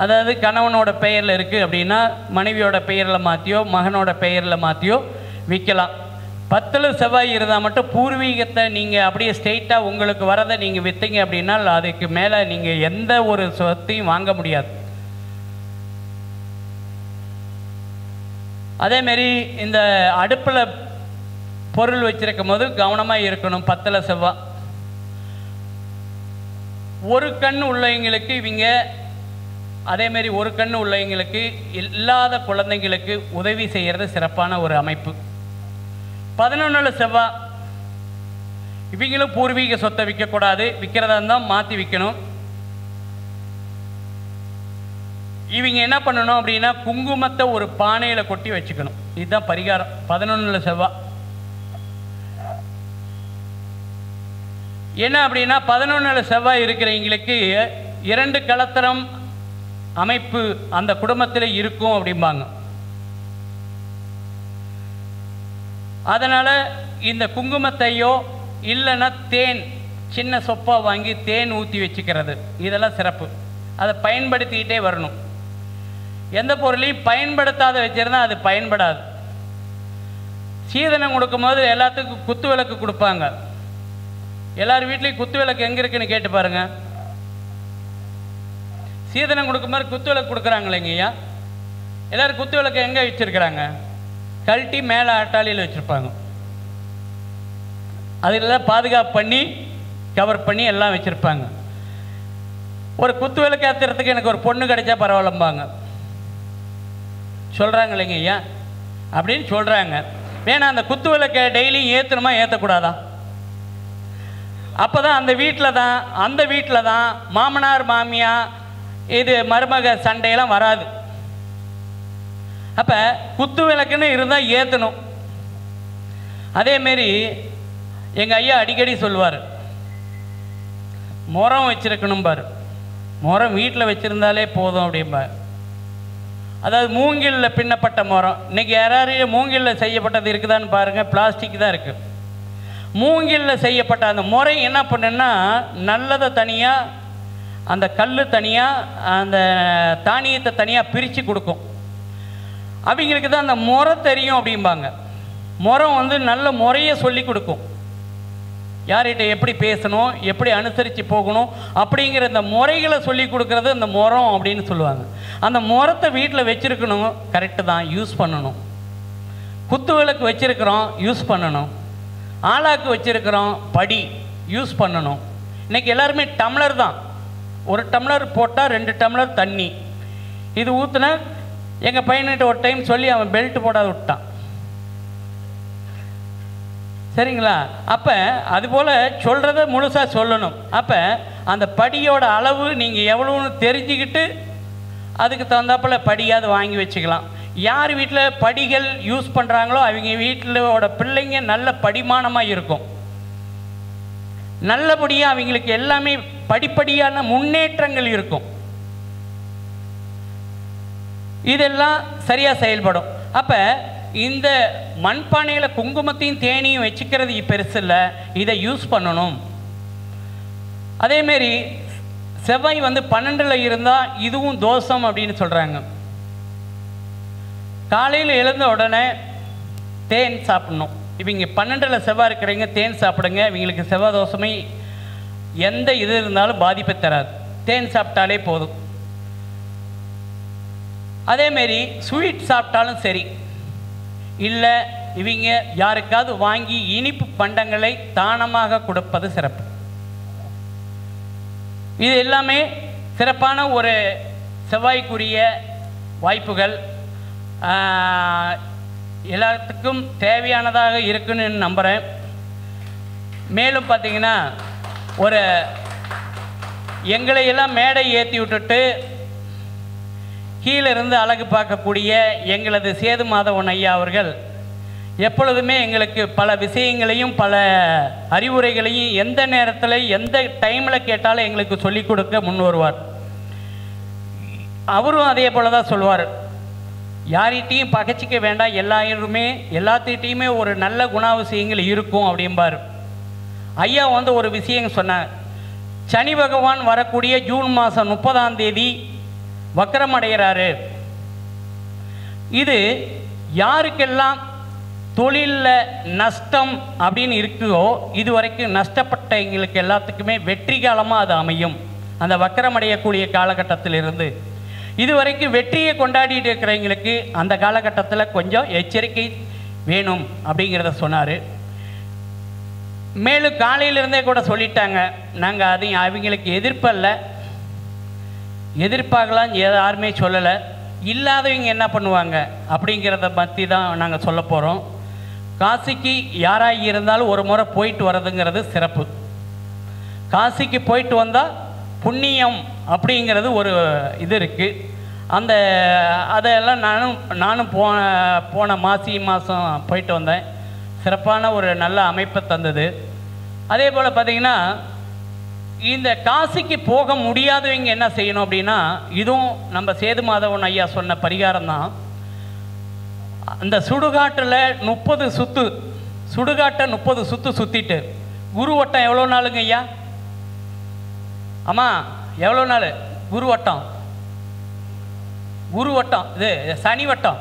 S1: அதாவது கணவனோட பெயரில் இருக்குது அப்படின்னா மனைவியோட பெயரில் மாற்றியோ மகனோட பெயரில் மாற்றியோ விற்கலாம். 10ல் செவ்வாய் இருந்தால் மட்டும் பூர்வீகத்தை நீங்கள் அப்படியே ஸ்ட்ரெயிட்டாக உங்களுக்கு வரதை நீங்கள் விற்றீங்க அப்படின்னா அதுக்கு மேலே நீங்கள் எந்த ஒரு சொத்தையும் வாங்க முடியாது. அதேமாரி இந்த அடுப்பில் பொருள் வச்சிருக்கும் போது கவனமாக இருக்கணும். 10ல் செவ்வாய். ஒரு கண் உள்ளவங்களுக்கு இவங்க அதேமாரி ஒரு கண் உள்ளவங்களுக்கு இல்லாத குழந்தைங்களுக்கு உதவி செய்கிறது சிறப்பான ஒரு அமைப்பு. 11ல் செவ்வாய் இவங்களும் பூர்வீக சொத்தை விற்கக்கூடாது. விற்கிறதா இருந்தால் மாற்றி விற்கணும். இவங்க என்ன பண்ணணும் அப்படின்னா குங்குமத்தை ஒரு பானையில் கொட்டி வச்சுக்கணும். இதுதான் பரிகாரம் 11ல் செவ்வாய். என்ன அப்படின்னா 11ல் செவ்வாய் இருக்கிறவங்களுக்கு 2 கலத்திரம் அமைப்பு அந்த குடும்பத்தில் இருக்கும் அப்படிம்பாங்க. அதனால் இந்த குங்குமத்தையோ இல்லைன்னா தேன் சின்ன சொப்பாக வாங்கி தேன் ஊற்றி வச்சுக்கிறது இதெல்லாம் சிறப்பு. அதை பயன்படுத்திக்கிட்டே வரணும். எந்த பொருளையும் பயன்படுத்தாத வச்சுருந்தா அது பயன்படாது. சீதனம் கொடுக்கும்போது எல்லாத்துக்கும் குத்து விளக்கு கொடுப்பாங்க. எல்லார் வீட்லேயும் குத்து விளக்கு எங்கே இருக்குன்னு கேட்டு பாருங்கள். சீதனம் கொடுக்கும்போது குத்து விளக்கு கொடுக்குறாங்களேங்கய்யா. எல்லோரும் குத்து விளக்கு எங்கே வச்சுருக்கிறாங்க? கழட்டி மேலே அட்டாளியில் வச்சுருப்பாங்க. அதில் பாதுகாப்பு பண்ணி கவர் பண்ணி எல்லாம் வச்சுருப்பாங்க. ஒரு குத்து விளக்கு ஏற்றுறதுக்கு எனக்கு ஒரு பொண்ணு கிடைச்சா பரவாயில்லம்பாங்க. சொல்கிறாங்க இல்லைங்க ஐயா அப்படின்னு சொல்கிறாங்க. வேணா அந்த குத்து விளக்கை டெய்லியும் ஏற்றணுமா ஏற்றக்கூடாதா? அப்போ தான் அந்த வீட்டில் தான் மாமனார் மாமியா இது மருமக சண்டையெல்லாம் வராது. அப்போ குத்து விளக்குன்னு இருந்தால் ஏற்றணும். அதேமாரி எங்கள் ஐயா அடிக்கடி சொல்லுவார், முறம் வச்சுருக்கணும் பாரு, முறம் வீட்டில் வச்சுருந்தாலே போதும் அப்படிம்பார். அதாவது மூங்கிலில் பின்னப்பட்ட முறம். இன்றைக்கி யாரையும் மூங்கிலில் செய்யப்பட்டது இருக்குதான்னு பாருங்கள். பிளாஸ்டிக் தான் இருக்குது. மூங்கிலில் செய்யப்பட்ட அந்த முறை என்ன பண்ணுன்னா நல்லதை தனியாக அந்த கல் தனியாக அந்த தானியத்தை தனியாக பிரித்து கொடுக்கும். அவங்களுக்கு தான் அந்த முறை தெரியும் அப்படிம்பாங்க. முறம் வந்து நல்ல முறையை சொல்லி கொடுக்கும். யார்கிட்ட எப்படி பேசணும், எப்படி அனுசரித்து போகணும் அப்படிங்கிற இந்த முறைகளை சொல்லி கொடுக்குறது அந்த முறம் அப்படின்னு சொல்லுவாங்க. அந்த முறத்தை வீட்டில் வச்சுருக்கணும். கரெக்டு தான், யூஸ் பண்ணணும். குத்து விளக்கு வச்சுருக்கிறோம், யூஸ் பண்ணணும். ஆளாக்கு வச்சுருக்கிறோம், படி யூஸ் பண்ணணும். இன்றைக்கி எல்லாருமே டம்ளர் தான். ஒரு டம்ளர் போட்டால் 2 டம்ளர் தண்ணி. இது ஊற்றுனா எங்கள் பையன்கிட்ட ஒரு டைம் சொல்லி அவன் பெல்ட் போடாத விட்டான். சரிங்களா? அப்போ அதுபோல் சொல்கிறத முழுசாக சொல்லணும். அப்போ அந்த படியோட அளவு நீங்கள் எவ்வளோன்னு தெரிஞ்சுக்கிட்டு அதுக்கு தகுந்தாப்பில் படியாவது வாங்கி வச்சுக்கலாம். யார் வீட்டில் படிகள் யூஸ் பண்ணுறாங்களோ அவங்க வீட்டிலோட பிள்ளைங்க நல்ல படிமானமாக இருக்கும். நல்லபடியாக அவங்களுக்கு எல்லாமே படிப்படியான முன்னேற்றங்கள் இருக்கும். இதெல்லாம் சரியாக செயல்படும். அப்போ இந்த மண்பானையில் குங்குமத்தையும் தேனியும் வச்சுக்கிறது பெருசு இல்லை, இதை யூஸ் பண்ணணும். அதேமாரி செவ்வாய் 12 இருந்தால் இதுவும் தோஷம் அப்படின்னு சொல்கிறாங்க. காலையில் எழுந்த உடனே தேன் சாப்பிடணும். இவங்க 12 செவ்வாய் இருக்கிறவங்க தேன் சாப்பிடுங்க. இவங்களுக்கு செவ்வாய் தோஷமே எந்த இது இருந்தாலும் பாதிப்பை தராது. தேன் சாப்பிட்டாலே போதும். அதேமாரி ஸ்வீட் சாப்பிட்டாலும் சரி, இல்லை இவங்க யாருக்காவது வாங்கி இனிப்பு பண்டங்களை தானமாக கொடுப்பது சிறப்பு. இது எல்லாமே சிறப்பான ஒரு செவ்வாய்க்குரிய வாய்ப்புகள். எல்லாத்துக்கும் தேவையானதாக இருக்குன்னு நம்புகிறேன். மேலும் பார்த்திங்கன்னா ஒரு எங்களை எல்லாம் மேடை ஏற்றி விட்டுட்டு கீழே இருந்து அழகு பார்க்கக்கூடிய எங்களது சேது மாதவன் ஐயா அவர்கள் எப்பொழுதுமே எங்களுக்கு பல விஷயங்களையும் பல அறிவுரைகளையும் எந்த நேரத்தில் எந்த டைமில் கேட்டாலும் எங்களுக்கு சொல்லிக் கொடுக்க முன் வருவார். அவரும் அதே போல் தான் சொல்லுவார், யார்கிட்டையும் பகைச்சிக்க வேண்டாம், எல்லாத்திட்டையுமே ஒரு நல்ல குணாதிசயங்கள் இருக்கும் அப்படிம்பார். ஐயா ஒரு விஷயம் சொன்னார். சனி பகவான் வரக்கூடிய ஜூன் மாதம் 30ஆம் தேதி வக்கரம் அடைகிறாரு. இது யாருக்கெல்லாம் தொழிலில் நஷ்டம் அப்படின்னு இருக்குதோ இது வரைக்கும் நஷ்டப்பட்ட எங்களுக்கு எல்லாத்துக்குமே வெற்றி காலமாக அது அமையும். அந்த வக்கரம் அடையக்கூடிய காலகட்டத்திலிருந்து இது வரைக்கும் வெற்றியை கொண்டாடிட்டு இருக்கிறவங்களுக்கு அந்த காலகட்டத்தில் கொஞ்சம் எச்சரிக்கை வேணும் அப்படிங்கிறத சொன்னார். மேலும் காலையிலிருந்தே கூட சொல்லிட்டாங்க, நாங்கள் அதையும் அவங்களுக்கு எதிர்ப்பாகலாம் யாருமே சொல்லலை. இல்லாதவங்க என்ன பண்ணுவாங்க அப்படிங்கிறத பற்றி தான் நாங்கள் சொல்ல போகிறோம். காசிக்கு யாராக இருந்தாலும் ஒரு முறை போயிட்டு வர்றதுங்கிறது சிறப்பு. காசிக்கு போயிட்டு வந்தால் புண்ணியம் அப்படிங்கிறது ஒரு இது இருக்குது. அதெல்லாம் நானும் போன மாதம் போயிட்டு வந்தேன். சிறப்பான ஒரு நல்ல அமைப்பை தந்தது. அதே போல் பார்த்திங்கன்னா இந்த காசிக்கு போக முடியாதவங்க என்ன செய்யணும் அப்படின்னா, இதுவும் நம்ம சேது மாதவன் ஐயா சொன்ன பரிகாரம் தான். அந்த சுடுகாட்டில் 30 சுற்று, சுடுகாட்டை 30 சுற்று சுற்றிட்டு, குரு வட்டம் எவ்வளோ நாளுங்க ஐயா? ஆமாம், எவ்வளோ நாள் குரு வட்டம்? குரு வட்டம் இது சனி வட்டம்.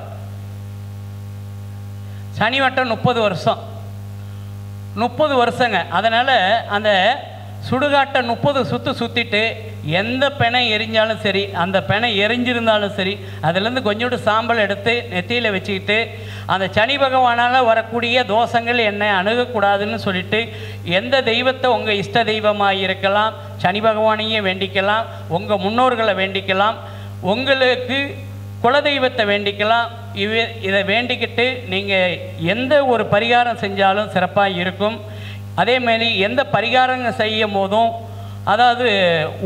S1: சனி வட்டம் 30 வருஷம், 30 வருஷங்க. அதனால் அந்த சுடுகாட்டை 30 சுற்று சுற்றிட்டு எந்த பெணை எரிஞ்சாலும் சரி, அந்த பெணை எரிஞ்சிருந்தாலும் சரி, அதிலேருந்து கொஞ்சோண்டு சாம்பல் எடுத்து நெத்தியில் வச்சுக்கிட்டு அந்த சனி பகவானால் வரக்கூடிய தோஷங்கள் என்னை அணுகக்கூடாதுன்னு சொல்லிட்டு எந்த தெய்வத்தை உங்கள் இஷ்ட தெய்வமாக இருக்கலாம், சனி பகவானையே வேண்டிக்கலாம், உங்கள் முன்னோர்களை வேண்டிக்கலாம், உங்களுக்கு குலதெய்வத்தை வேண்டிக்கலாம். இதை வேண்டிக்கிட்டு நீங்கள் எந்த ஒரு பரிகாரம் செஞ்சாலும் சிறப்பாக இருக்கும். அதேமாரி எந்த பரிகாரங்கள் செய்யும் போதும் அதாவது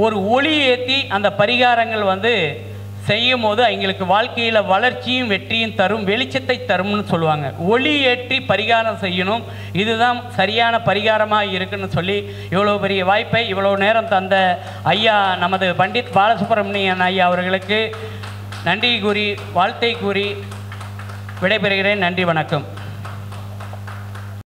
S1: ஒரு ஒளி ஏற்றி அந்த பரிகாரங்கள் செய்யும் போது அவங்களுக்கு வாழ்க்கையில் வளர்ச்சியும் வெற்றியும் தரும், வெளிச்சத்தை தரும்னு சொல்லுவாங்க. ஒளி ஏற்றி பரிகாரம் செய்யணும், இதுதான் சரியான பரிகாரமாக இருக்குன்னு சொல்லி இவ்வளோ பெரிய வாய்ப்பை இவ்வளோ நேரம் தந்த ஐயா நமது பண்டிட் பாலசுப்ரமணியன் ஐயா அவர்களுக்கு நன்றி கூறி வாழ்த்தை கூறி விடைபெறுகிறேன். நன்றி, வணக்கம்.